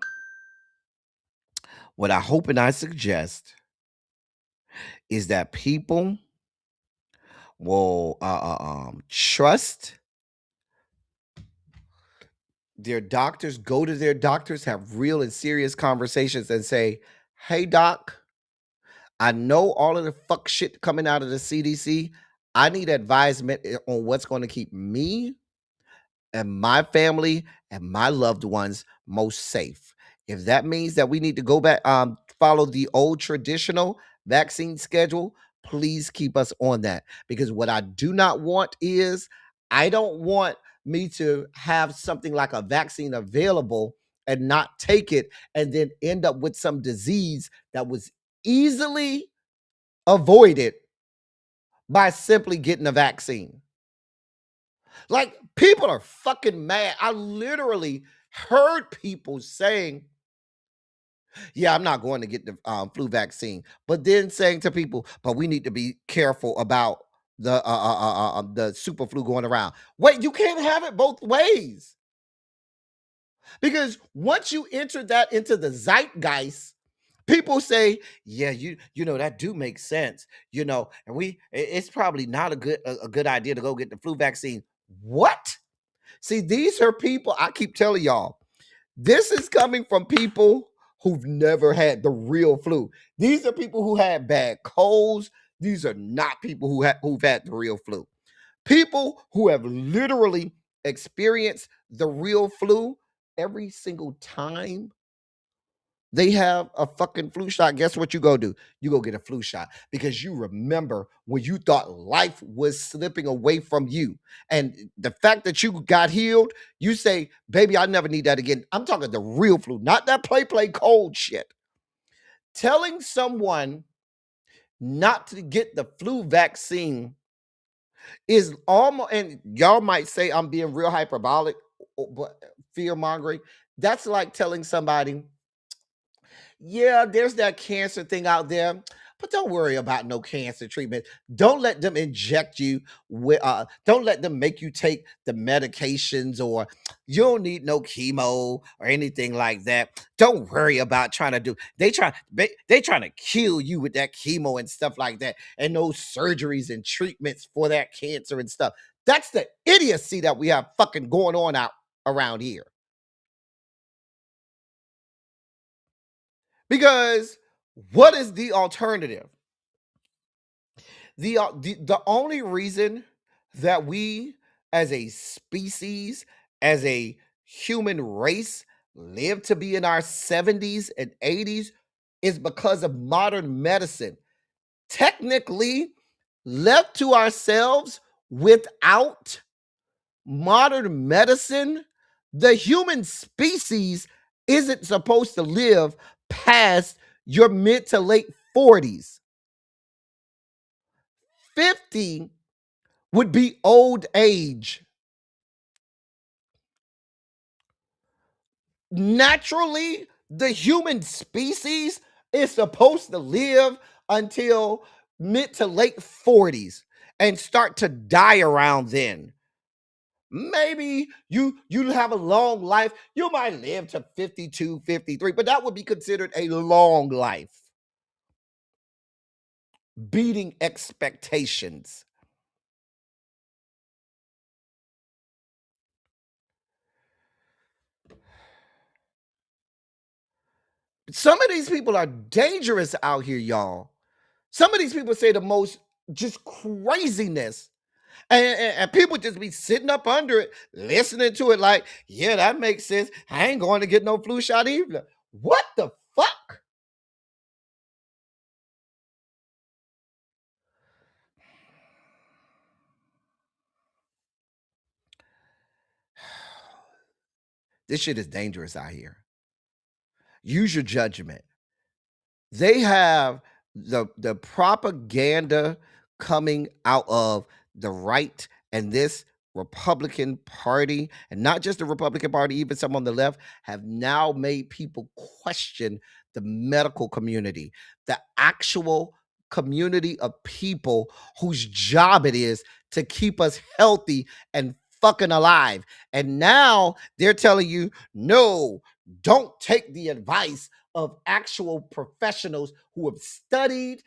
what I hope and I suggest is that people will trust their doctors, go to their doctors, have real and serious conversations and say, hey, doc, I know all of the fuck shit coming out of the CDC. I need advisement on what's going to keep me and my family and my loved ones most safe. If that means that we need to go back, follow the old traditional vaccine schedule, please keep us on that. Because what I do not want is, I don't want me to have something like a vaccine available and not take it and then end up with some disease that was easily avoided by simply getting a vaccine. Like, people are fucking mad. I literally heard people saying, yeah, I'm not going to get the flu vaccine, but then saying to people, but we need to be careful about the super flu going around. Wait, you can't have it both ways. Because once you enter that into the zeitgeist, people say, yeah, you know, that do make sense, you know, and it's probably not a good idea to go get the flu vaccine. What? See, these are people, I keep telling y'all, this is coming from people who've never had the real flu. These are people who had bad colds. These are not people who've had the real flu. People who have literally experienced the real flu every single time they have a fucking flu shot. Guess what you go do? You go get a flu shot because you remember when you thought life was slipping away from you. And the fact that you got healed, you say, baby, I never need that again. I'm talking the real flu, not that play cold shit. Telling someone not to get the flu vaccine is almost, and y'all might say I'm being real hyperbolic, but fear mongering. That's like telling somebody, yeah, there's that cancer thing out there, but don't worry about no cancer treatment. Don't let them inject you with, don't let them make you take the medications, or you don't need no chemo or anything like that. Don't worry about trying to do, they trying to kill you with that chemo and stuff like that, and those surgeries and treatments for that cancer and stuff. That's the idiocy that we have fucking going on out around here. Because what is the alternative? The only reason that we as a species, as a human race, live to be in our 70s and 80s is because of modern medicine. Technically, left to ourselves without modern medicine, the human species isn't supposed to live past your mid to late 40s. 50 would be old age. Naturally, the human species is supposed to live until mid to late 40s and start to die around then. Maybe you have a long life. You might live to 52, 53, but that would be considered a long life. Beating expectations. Some of these people are dangerous out here, y'all. Some of these people say the most just craziness. And people just be sitting up under it, listening to it like, yeah, that makes sense. I ain't going to get no flu shot either. What the fuck? This shit is dangerous out here. Use your judgment. They have the propaganda coming out of the right and this Republican Party, and not just the Republican Party, even some on the left, have now made people question the medical community, the actual community of people whose job it is to keep us healthy and fucking alive. And now they're telling you, no, don't take the advice of actual professionals who have studied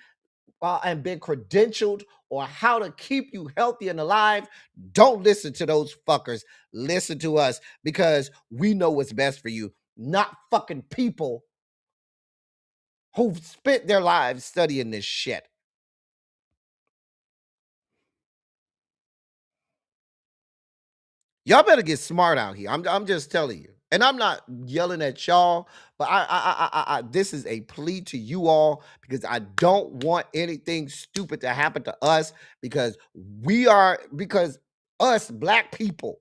and been credentialed or how to keep you healthy and alive. Don't listen to those fuckers. Listen to us because we know what's best for you, not fucking people who've spent their lives studying this shit. Y'all better get smart out here. I'm just telling you. And I'm not yelling at y'all, but I this is a plea to you all because I don't want anything stupid to happen to us because because us black people,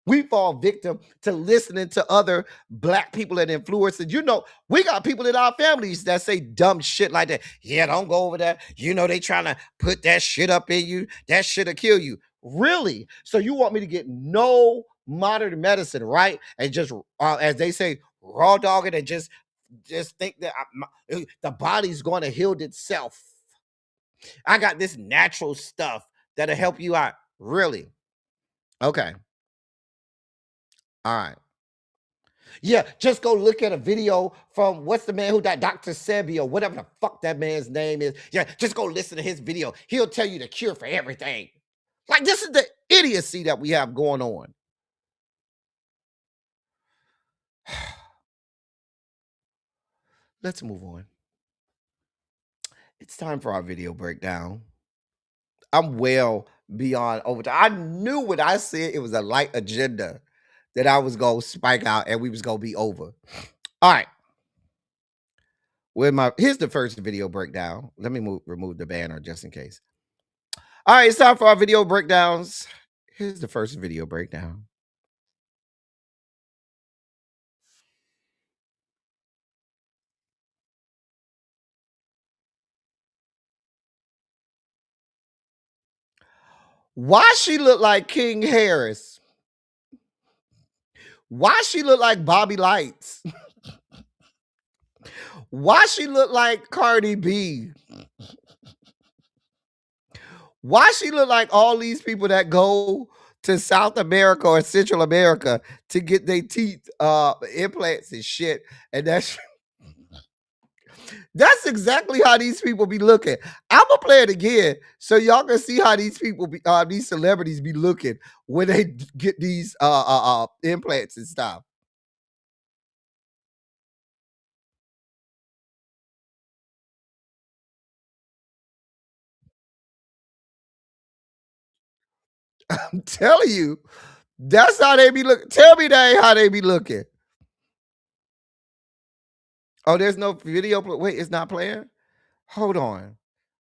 we fall victim to listening to other black people and influencers. You know, we got people in our families that say dumb shit like that. Yeah, don't go over there. You know, they trying to put that shit up in you. That shit'll kill you. Really? So you want me to get no modern medicine, right? And just, as they say, raw dog it and just think that the body's going to heal itself. I got this natural stuff that'll help you out. Really? Okay. All right. Yeah, just go look at a video from what's the man who died, Dr. Sebi or whatever the fuck that man's name is. Yeah, just go listen to his video. He'll tell you the cure for everything. Like, this is the idiocy that we have going on. Let's move on. It's time for our video breakdown. I'm well beyond overtime. I knew when I said it was a light agenda that I was going to spike out and we was going to be over. All right. Here's the first video breakdown. Let me remove the banner just in case. All right, it's time for our video breakdowns. Here's the first video breakdown. Why she look like King Harris? Why she look like Bobby Lights? Why she look like Cardi B? Why she look like all these people that go to South America or Central America to get their teeth implants and shit? And that's exactly how these people be looking. I'm gonna play it again so y'all can see how these people be, these celebrities be looking when they get these implants and stuff. I'm telling you, that's how they be looking. Tell me that ain't how they be looking. Oh, there's no video. Wait, it's not playing? Hold on.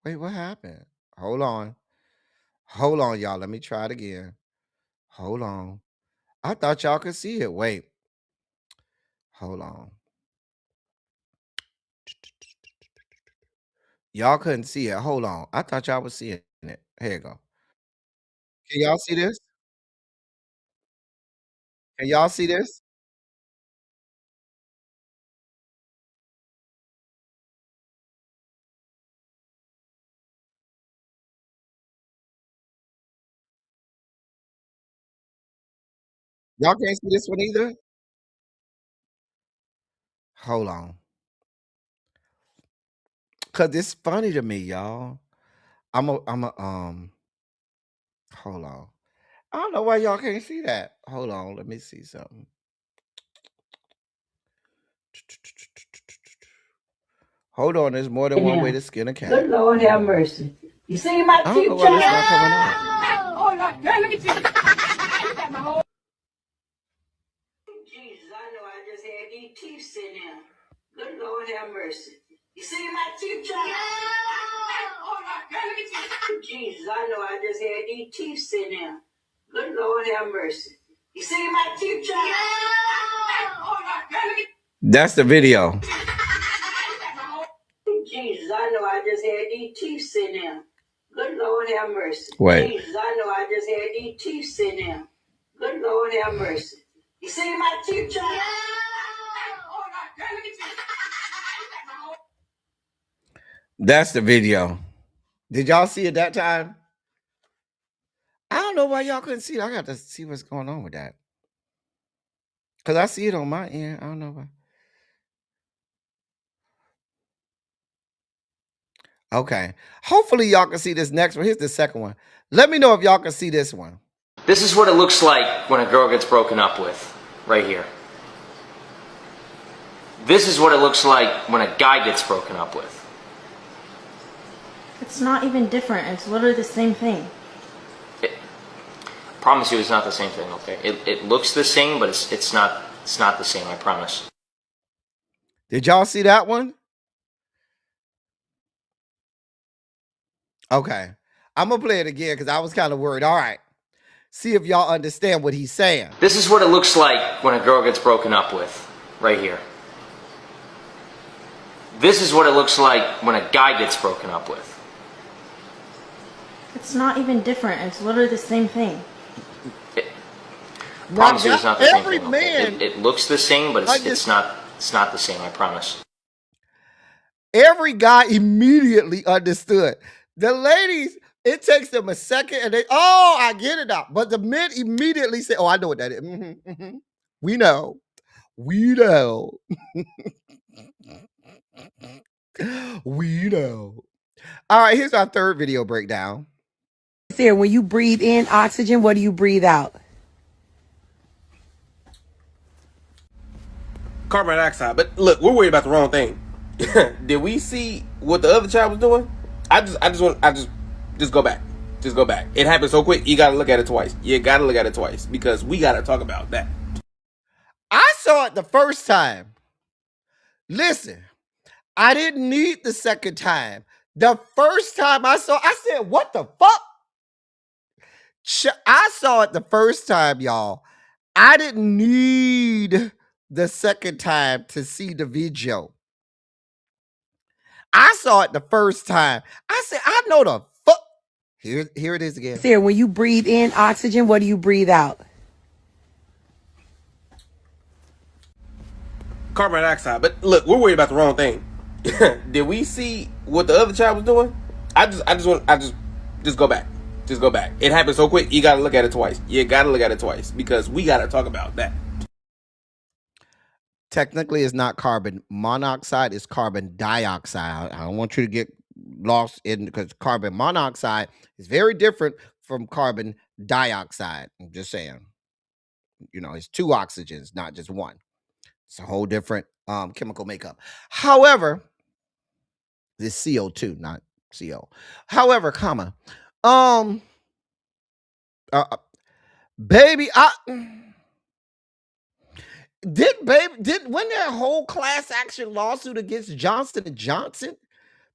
Wait, what happened? Hold on. Hold on, y'all. Let me try it again. Hold on. I thought y'all could see it. Wait. Hold on. Y'all couldn't see it. Hold on. I thought y'all was seeing it. Here you go. Can y'all see this? Can y'all see this? Y'all can't see this one either? Hold on. Cause it's funny to me, y'all. Hold on. I don't know why y'all can't see that. Hold on, let me see something. Hold on, there's more than one way to skin a cat. Good Lord have mercy. You see my I don't know teeth, why this child? not coming up. Oh, Lord, girl, look at you. You got my whole... Jesus, I know I just had these teeth sitting in. Good Lord have mercy. You see my teeth, child? Oh, Lord, girl, look at you. Jesus, I know I just had these teeth sitting in. Good Lord have mercy. You see my teeth, child? Oh, Lord, girl, look at you. That's the video. Jesus, I know I just had these teeth sitting in. Good Lord have mercy. Wait. Jesus, I know I just had these teeth sitting down. Good Lord have mercy. You see my teeth, child? Oh, my God, look at you. That's the video. Did y'all see it that time? I don't know why y'all couldn't see it. I got to see what's going on with that. Because I see it on my end. I don't know why. Okay. Hopefully y'all can see this next one. Here's the second one. Let me know if y'all can see this one. This is what it looks like when a girl gets broken up with, right here. This is what it looks like when a guy gets broken up with. It's not even different. It's literally the same thing. I promise you it's not the same thing, okay? It looks the same, but it's not the same, I promise. Did y'all see that one? Okay. I'm going to play it again because I was kind of worried. All right. See if y'all understand what he's saying. This is what it looks like when a girl gets broken up with, right here. This is what it looks like when a guy gets broken up with. It's not even different. It's literally the same thing. I promise you it's not the same Every thing. man Okay? It looks the same, but it's not the same, I promise. Every guy immediately understood. The ladies, it takes them a second and they, oh, I get it now. But the men immediately say, oh, I know what that is. We know. We know. We know. All right, here's our third video breakdown. Here, when you breathe in oxygen, what do you breathe out? Carbon dioxide. But look, we're worried about the wrong thing. Did we see what the other child was doing? Just go back. Just go back. It happened so quick. You gotta look at it twice. You gotta look at it twice because we gotta talk about that. I saw it the first time. Listen, I didn't need the second time. The first time I saw, I said, what the fuck? I saw it the first time, y'all. I didn't need the second time to see the video. I saw it the first time. I said, I know the fuck. Here it is again. Here, when you breathe in oxygen, what do you breathe out? Carbon dioxide. But look, we're worried about the wrong thing. Did we see what the other child was doing? Just go back. Just go back. It happened so quick. You gotta look at it twice. You gotta look at it twice because we gotta talk about that. Technically, it's not carbon monoxide, it's carbon dioxide. I don't want you to get lost in because carbon monoxide is very different from carbon dioxide. I'm just saying. You know, it's two oxygens, not just one. It's a whole different chemical makeup. However, this CO2, not CO. However, comma, baby, Didn't that whole class action lawsuit against Johnson & Johnson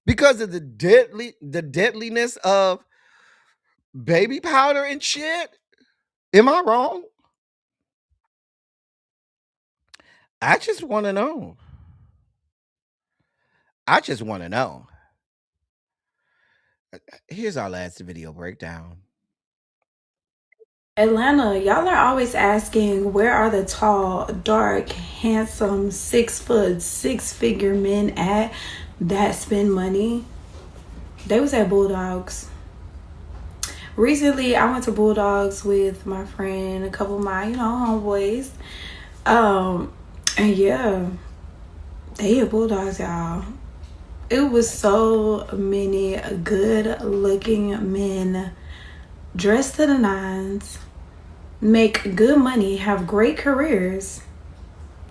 because of the deadliness of baby powder and shit? Am I wrong? I just want to know. I just want to know. Here's our last video breakdown. Atlanta, y'all are always asking, where are the tall, dark, handsome, 6 foot, 6-figure men at that spend money? They was at Bulldogs. Recently, I went to Bulldogs with my friend, a couple of my, homeboys. And yeah, they at Bulldogs, y'all. It was so many good looking men dressed to the nines, make good money, have great careers.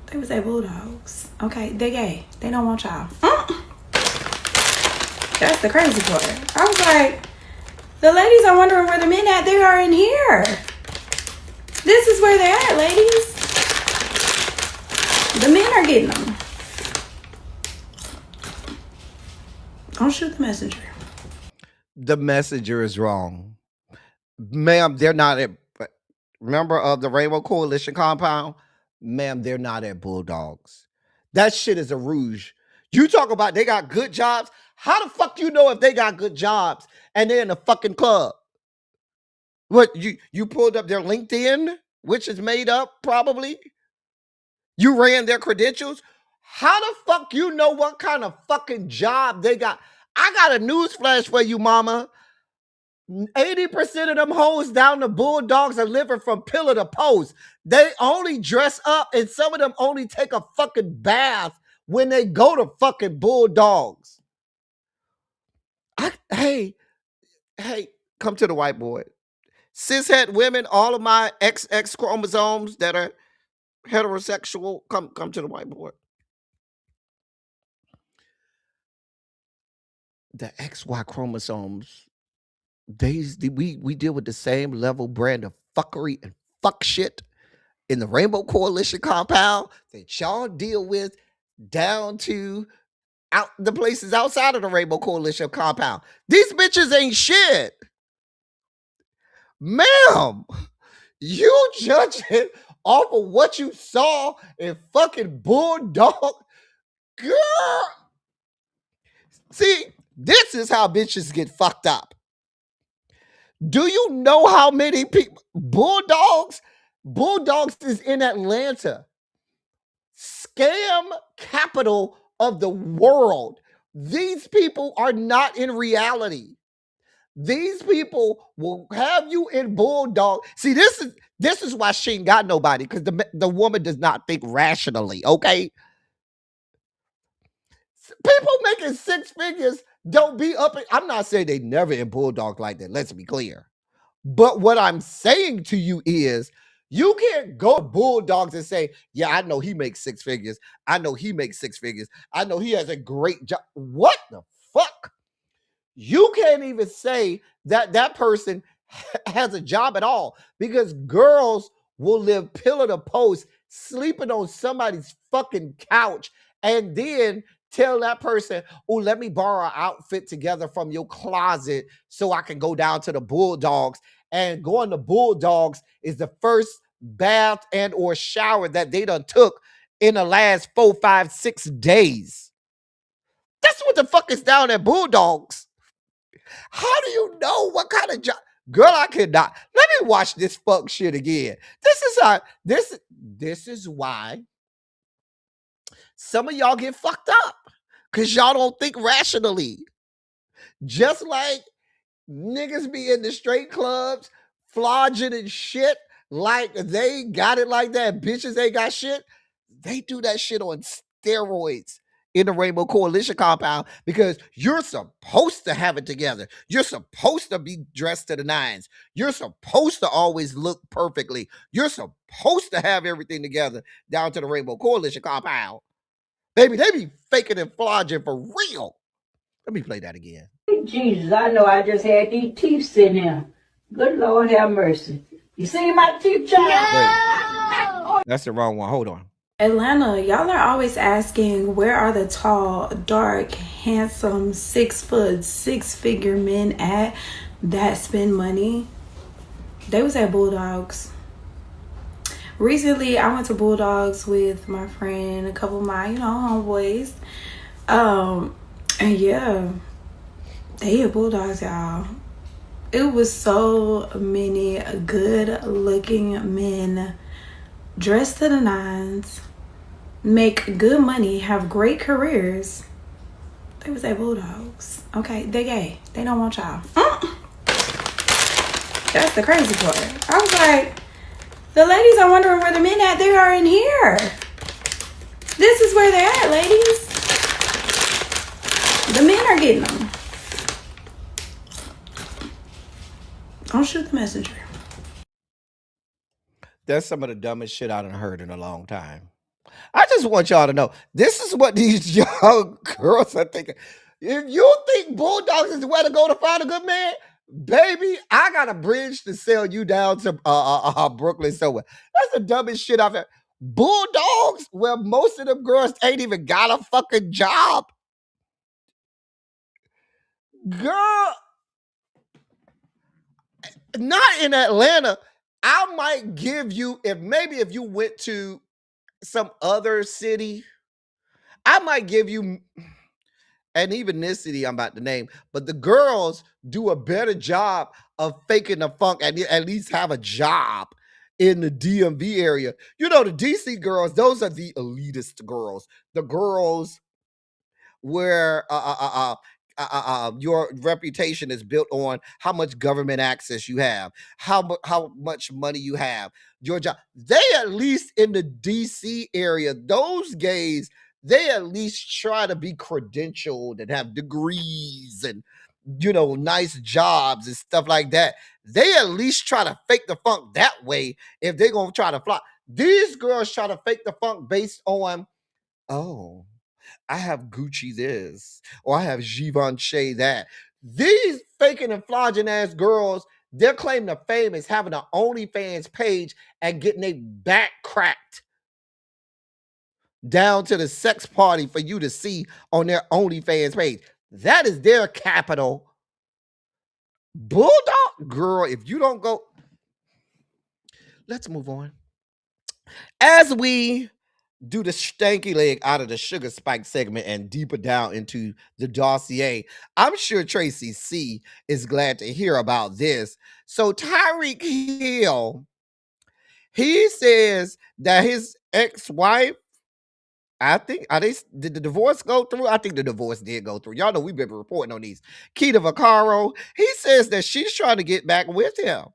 They was at Bulldogs. Okay, they gay. They don't want y'all. That's the crazy part. I was like, the ladies are wondering where the men at. They are in here. This is where they're at, ladies. The men are getting them. Don't shoot the messenger. The messenger is wrong. Ma'am, they're not at member of the Rainbow Coalition compound. Ma'am, they're not at Bulldogs. That shit is a rouge. You talk about they got good jobs. How the fuck you know if they got good jobs and they're in a fucking club? What, you pulled up their LinkedIn, which is made up probably? You ran their credentials? How the fuck you know what kind of fucking job they got? I got a news flash for you, mama. 80% of them hoes down the Bulldogs are living from pillar to post. They only dress up, and some of them only take a fucking bath when they go to fucking Bulldogs. Hey, come to the whiteboard. Cishet women, all of my XX chromosomes that are heterosexual, come to the whiteboard. The XY chromosomes, we deal with the same level brand of fuckery and fuck shit in the Rainbow Coalition compound that y'all deal with down to out the places outside of the Rainbow Coalition compound. These bitches ain't shit. Ma'am, you judge it off of what you saw in fucking Bulldog. Girl. See, this is how bitches get fucked up. Do you know how many people? Bulldogs is in Atlanta. Scam capital of the world. These people are not in reality. These people will have you in Bulldog. See, this is why she ain't got nobody, because the woman does not think rationally, okay? People making six figures don't be up. I'm not saying they never in Bulldog like that. Let's be clear. But what I'm saying to you is, you can't go to Bulldogs and say, yeah, I know he makes six figures. I know he makes six figures. I know he has a great job. What the fuck? You can't even say that person has a job at all, because girls will live pillar to post, sleeping on somebody's fucking couch, and then tell that person, oh, let me borrow an outfit together from your closet so I can go down to the Bulldogs. And going to Bulldogs is the first bath and or shower that they done took in the last 4, 5, 6 days. That's what the fuck is down at Bulldogs. How do you know what kind of job? Girl, I cannot. Let me watch this fuck shit again. This is why some of y'all get fucked up, because y'all don't think rationally. Just like niggas be in the straight clubs flogging and shit like they got it like that. Bitches ain't got shit. They do that shit on steroids in the Rainbow Coalition compound, because you're supposed to have it together. You're supposed to be dressed to the nines. You're supposed to always look perfectly. You're supposed to have everything together down to the Rainbow Coalition compound. Baby, they be faking and flogging for real. Let me play that again. Jesus, I know I just had these teeth sitting there. Good Lord have mercy. You see my teeth, child? Wait, that's the wrong one. Hold on. Atlanta, y'all are always asking, where are the tall, dark, handsome, 6 foot, 6 figure men at that spend money? They was at Bulldogs. Recently, I went to Bulldogs with my friend, a couple of my, homeboys. And yeah, they had Bulldogs, y'all. It was so many good looking men dressed to the nines, make good money, have great careers. They was at Bulldogs. Okay, they gay. They don't want y'all. That's the crazy part. I was like, the ladies are wondering where the men at. They are in here. This is where they're at, ladies. The men are getting them. Don't shoot the messenger. That's some of the dumbest shit I done heard in a long time. I just want y'all to know, this is what these young girls are thinking. If you think Bulldogs is where to go to find a good man, baby, I got a bridge to sell you down to Brooklyn somewhere. That's the dumbest shit I've ever. Bulldogs, where most of them girls ain't even got a fucking job. Girl, not in Atlanta. I might give you, if you went to some other city, I might give you and even this city I'm about to name, but the girls do a better job of faking the funk and at least have a job in the DMV area. You know, the DC girls, those are the elitist girls. The girls where your reputation is built on how much government access you have, how much money you have, your job. They at least in the DC area, those gays, they at least try to be credentialed and have degrees and nice jobs and stuff like that. They at least try to fake the funk that way if they're gonna try to fly. These girls try to fake the funk based on, oh, I have Gucci this, or I have Givenchy that. These faking and flogging ass girls, their claim to fame is having an OnlyFans page and getting their back cracked down to the sex party for you to see on their OnlyFans page. That is their capital. Bulldog girl, if you don't go, let's move on. As we do the stanky leg out of the sugar spike segment and deeper down into the dossier, I'm sure Tracy C is glad to hear about this. So Tyreek Hill, he says that his ex-wife, did the divorce go through? I think the divorce did go through. Y'all know we've been reporting on these. Keita Vaccaro, he says that she's trying to get back with him.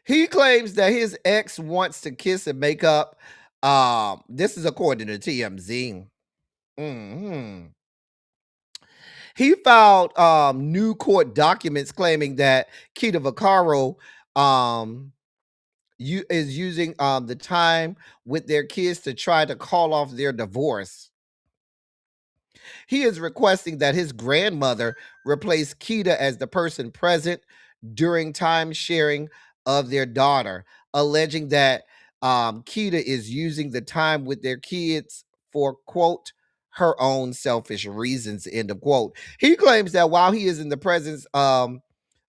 He claims that his ex wants to kiss and make up. This is according to TMZ. He filed new court documents claiming that Keita Vaccaro is using the time with their kids to try to call off their divorce. He is requesting that his grandmother replace Keita as the person present during time sharing of their daughter, alleging that Keita is using the time with their kids for, quote, her own selfish reasons, end of quote. He claims that while he is in the presence of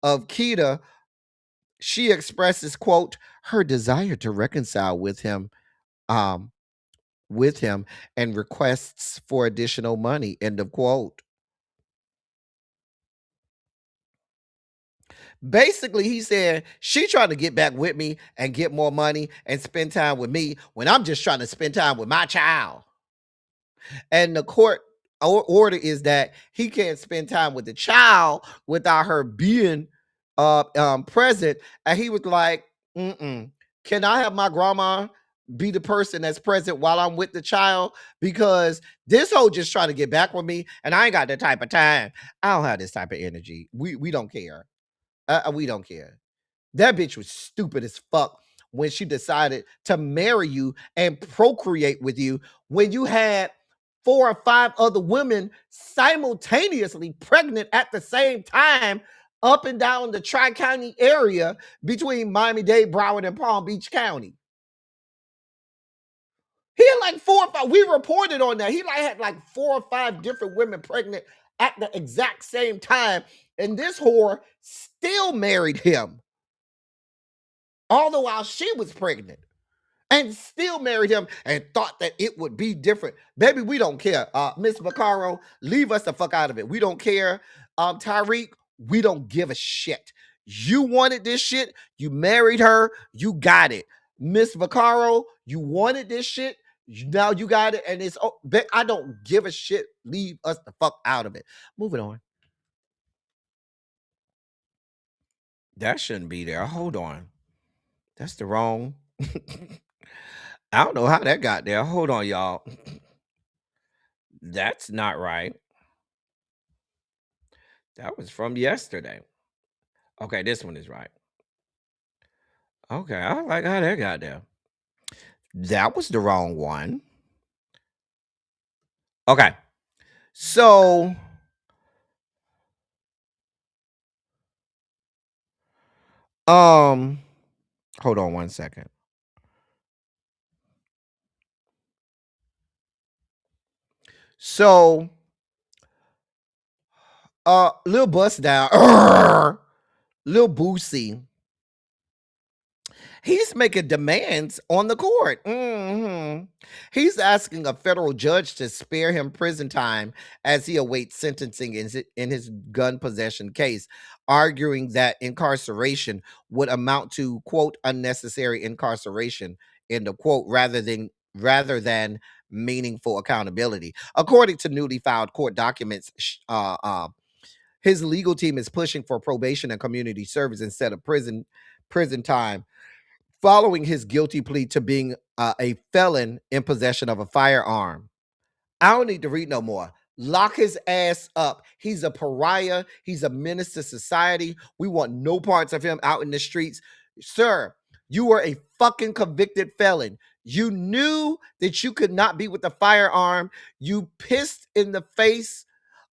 Keita, she expresses, quote, her desire to reconcile with him and requests for additional money, end of quote. Basically, he said she trying to get back with me and get more money and spend time with me when I'm just trying to spend time with my child. And the court order is that he can't spend time with the child without her being present. And he was like, can I have my grandma be the person that's present while I'm with the child? Because this hoe just trying to get back with me and I ain't got that type of time. I don't have this type of energy. We don't care. We don't care. That bitch was stupid as fuck when she decided to marry you and procreate with you when you had 4 or 5 other women simultaneously pregnant at the same time up and down the Tri-County area between Miami-Dade, Broward, and Palm Beach County. He had like 4 or 5. We reported on that. He had like 4 or 5 different women pregnant at the exact same time. And this whore still married him. All the while she was pregnant. And still married him and thought that it would be different. Baby, we don't care. Miss Vaccaro, leave us the fuck out of it. We don't care. Tyreek, we don't give a shit. You wanted this shit. You married her. You got it. Miss Vaccaro, you wanted this shit. Now you got it. And I don't give a shit. Leave us the fuck out of it. Moving on. That shouldn't be there. Hold on. That's the wrong. I don't know how that got there. Hold on, y'all. That's not right. That was from yesterday. Okay, this one is right. Okay, I like how that got there. That was the wrong one. Okay. So hold on one second. So Lil Bust Down, Lil Boosie, He's making demands on the court. He's asking a federal judge to spare him prison time as he awaits sentencing in his gun possession case, arguing that incarceration would amount to, quote, unnecessary incarceration, end of quote, rather than meaningful accountability. According to newly filed court documents, his legal team is pushing for probation and community service instead of prison time, following his guilty plea to being a felon in possession of a firearm. I don't need to read no more. Lock his ass up. He's a pariah. He's a menace to society. We want no parts of him out in the streets. Sir, you were a fucking convicted felon. You knew that you could not be with a firearm. You pissed in the face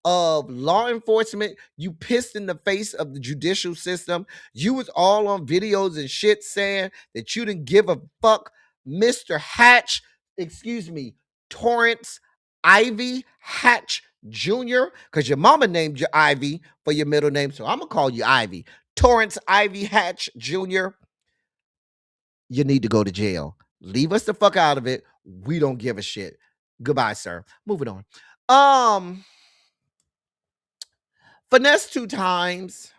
of law enforcement. You pissed in the face of the judicial system. You was all on videos and shit saying that you didn't give a fuck. Mr. Hatch, excuse me, Torrance Ivy Hatch Jr., because your mama named you Ivy for your middle name, so I'm going to call you Ivy. Torrance Ivy Hatch Jr., you need to go to jail. Leave us the fuck out of it. We don't give a shit. Goodbye, sir. Moving on. Finesse2Tymes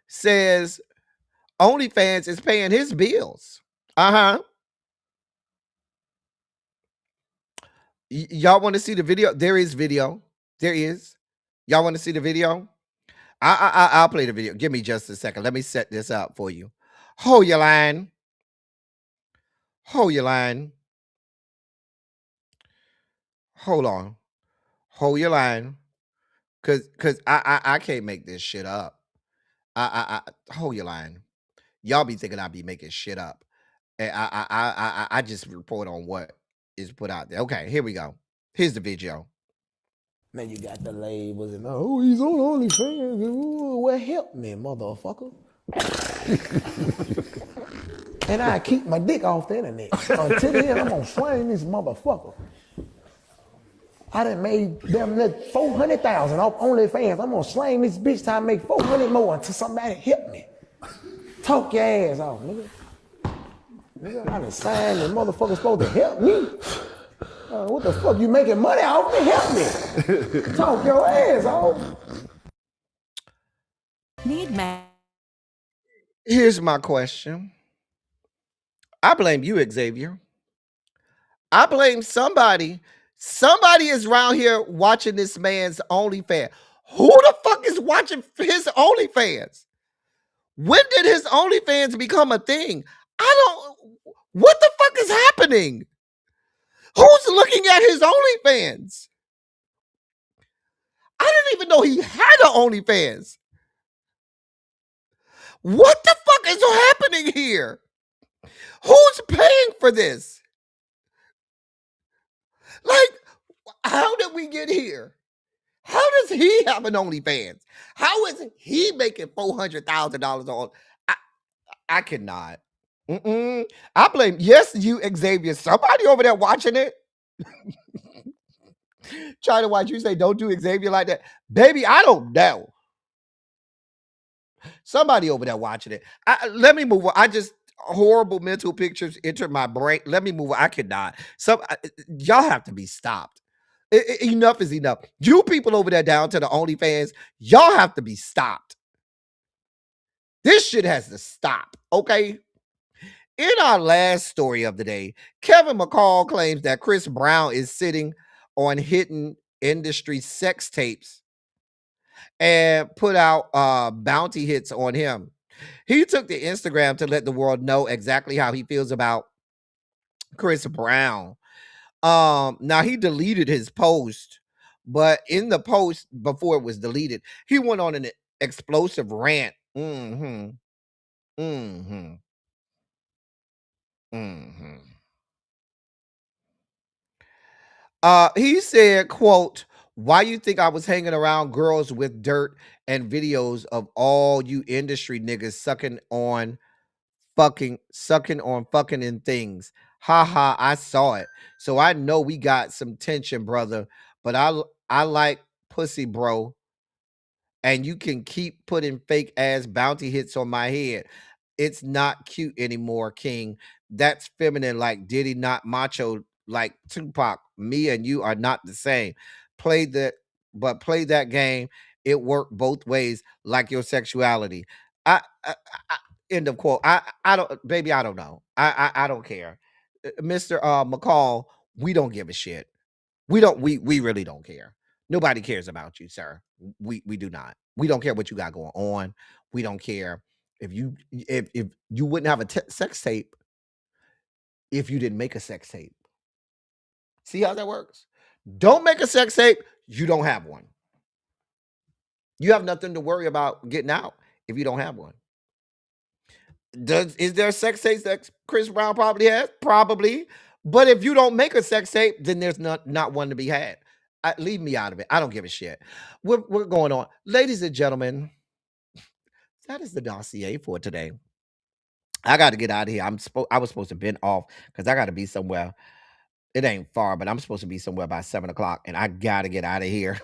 says OnlyFans is paying his bills. Y'all want to see the video? There is video. There is. Y'all want to see the video? I'll play the video. Give me just a second. Let me set this up for you. Hold your line. Hold your line. Hold on. Hold your line. Cause I can't make this shit up. I hold your line. Y'all be thinking I be making shit up. And I just report on what is put out there. Okay, here we go. Here's the video. Man, you got the labels and oh, he's on OnlyFans. Ooh, well, help me, motherfucker. And I keep my dick off the internet. Until then, I'm gonna slang this motherfucker. I done made them net 400,000 off OnlyFans. I'm gonna slang this bitch till I make 400 more until somebody help me. Talk your ass off, nigga. Nigga, I done signed the motherfucker supposed to help me. What the fuck you making money off me? Help me. Talk your ass off. Need man. Here's my question. I blame you, Xavier. I blame somebody. Somebody is around here watching this man's OnlyFans. Who the fuck is watching his OnlyFans? When did his OnlyFans become a thing? What the fuck is happening? Who's looking at his OnlyFans? I didn't even know he had an OnlyFans. What the fuck is happening here? Who's paying for this? Like, how did we get here? How does he have an OnlyFans? How is he making $400,000 on? I cannot. I blame, yes, you, Xavier. Somebody over there watching it. Trying to watch you say, don't do Xavier like that. Baby, I don't know. Somebody over there watching it. Let me move on. Horrible mental pictures enter my brain. Let me move on. I cannot. Y'all have to be stopped. Enough is enough. You people over there down to the OnlyFans, y'all have to be stopped. This shit has to stop, okay? In our last story of the day, Kevin McCall claims that Chris Brown is sitting on hidden industry sex tapes and put out bounty hits on him. He took to Instagram to let the world know exactly how he feels about Chris Brown. Now he deleted his post, but in the post before it was deleted, he went on an explosive rant. He said, quote, "Why you think I was hanging around girls with dirt and videos of all you industry niggas sucking on fucking and things? Ha ha, I saw it. So I know we got some tension, brother, but I like pussy, bro. And you can keep putting fake ass bounty hits on my head." It's not cute anymore, King. That's feminine like Diddy, not macho like Tupac. Me and you are not the same. Play that, but play that game. It worked both ways, like your sexuality. I end of quote. I don't, baby. I don't know. I don't care, Mr. McCall. We don't give a shit. We don't. We really don't care. Nobody cares about you, sir. We do not. We don't care what you got going on. We don't care if you wouldn't have a sex tape if you didn't make a sex tape. See how that works? Don't make a sex tape. You don't have one. You have nothing to worry about getting out if you don't have one. Is there sex tapes that Chris Brown probably has? Probably. But if you don't make a sex tape, then there's not one to be had. Leave me out of it. I don't give a shit. We're going on. Ladies and gentlemen, that is the dossier for today. I got to get out of here. I was supposed to been off because I got to be somewhere. It ain't far, but I'm supposed to be somewhere by 7:00, and I got to get out of here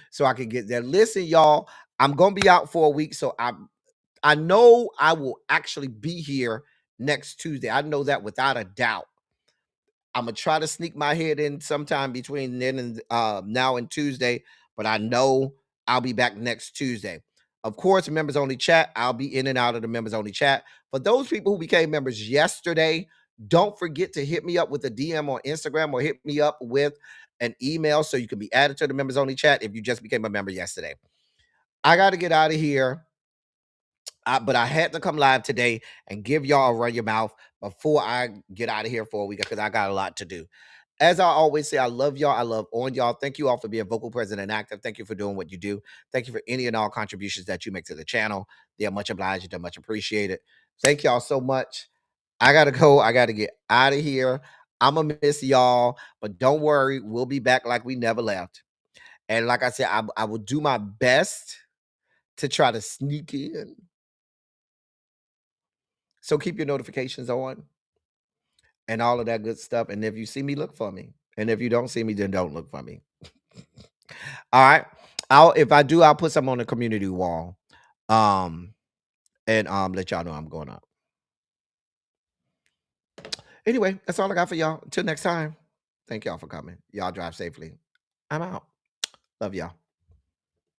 so I can get there. Listen, y'all, I'm gonna be out for a week, so I know I will actually be here next Tuesday. I know that without a doubt. I'm gonna try to sneak my head in sometime between then and now and Tuesday, but I know I'll be back next Tuesday. Of course, members only chat. I'll be in and out of the members only chat. For those people who became members yesterday, don't forget to hit me up with a DM on Instagram or hit me up with an email so you can be added to the members only chat if you just became a member yesterday. I got to get out of here. But I had to come live today and give y'all a run your mouth before I get out of here for a week because I got a lot to do. As I always say, I love y'all. I love on y'all. Thank you all for being vocal, present, and active. Thank you for doing what you do. Thank you for any and all contributions that you make to the channel. They are much obliged. They're much appreciated. Thank y'all so much. I got to go. I got to get out of here. I'm going to miss y'all, but don't worry. We'll be back like we never left. And like I said, I will do my best to try to sneak in. So keep your notifications on and all of that good stuff. And if you see me, look for me. And if you don't see me, then don't look for me. All right. If I do, I'll put some on the community wall. And let y'all know I'm going up. Anyway, that's all I got for y'all. Until next time. Thank y'all for coming. Y'all drive safely. I'm out. Love y'all.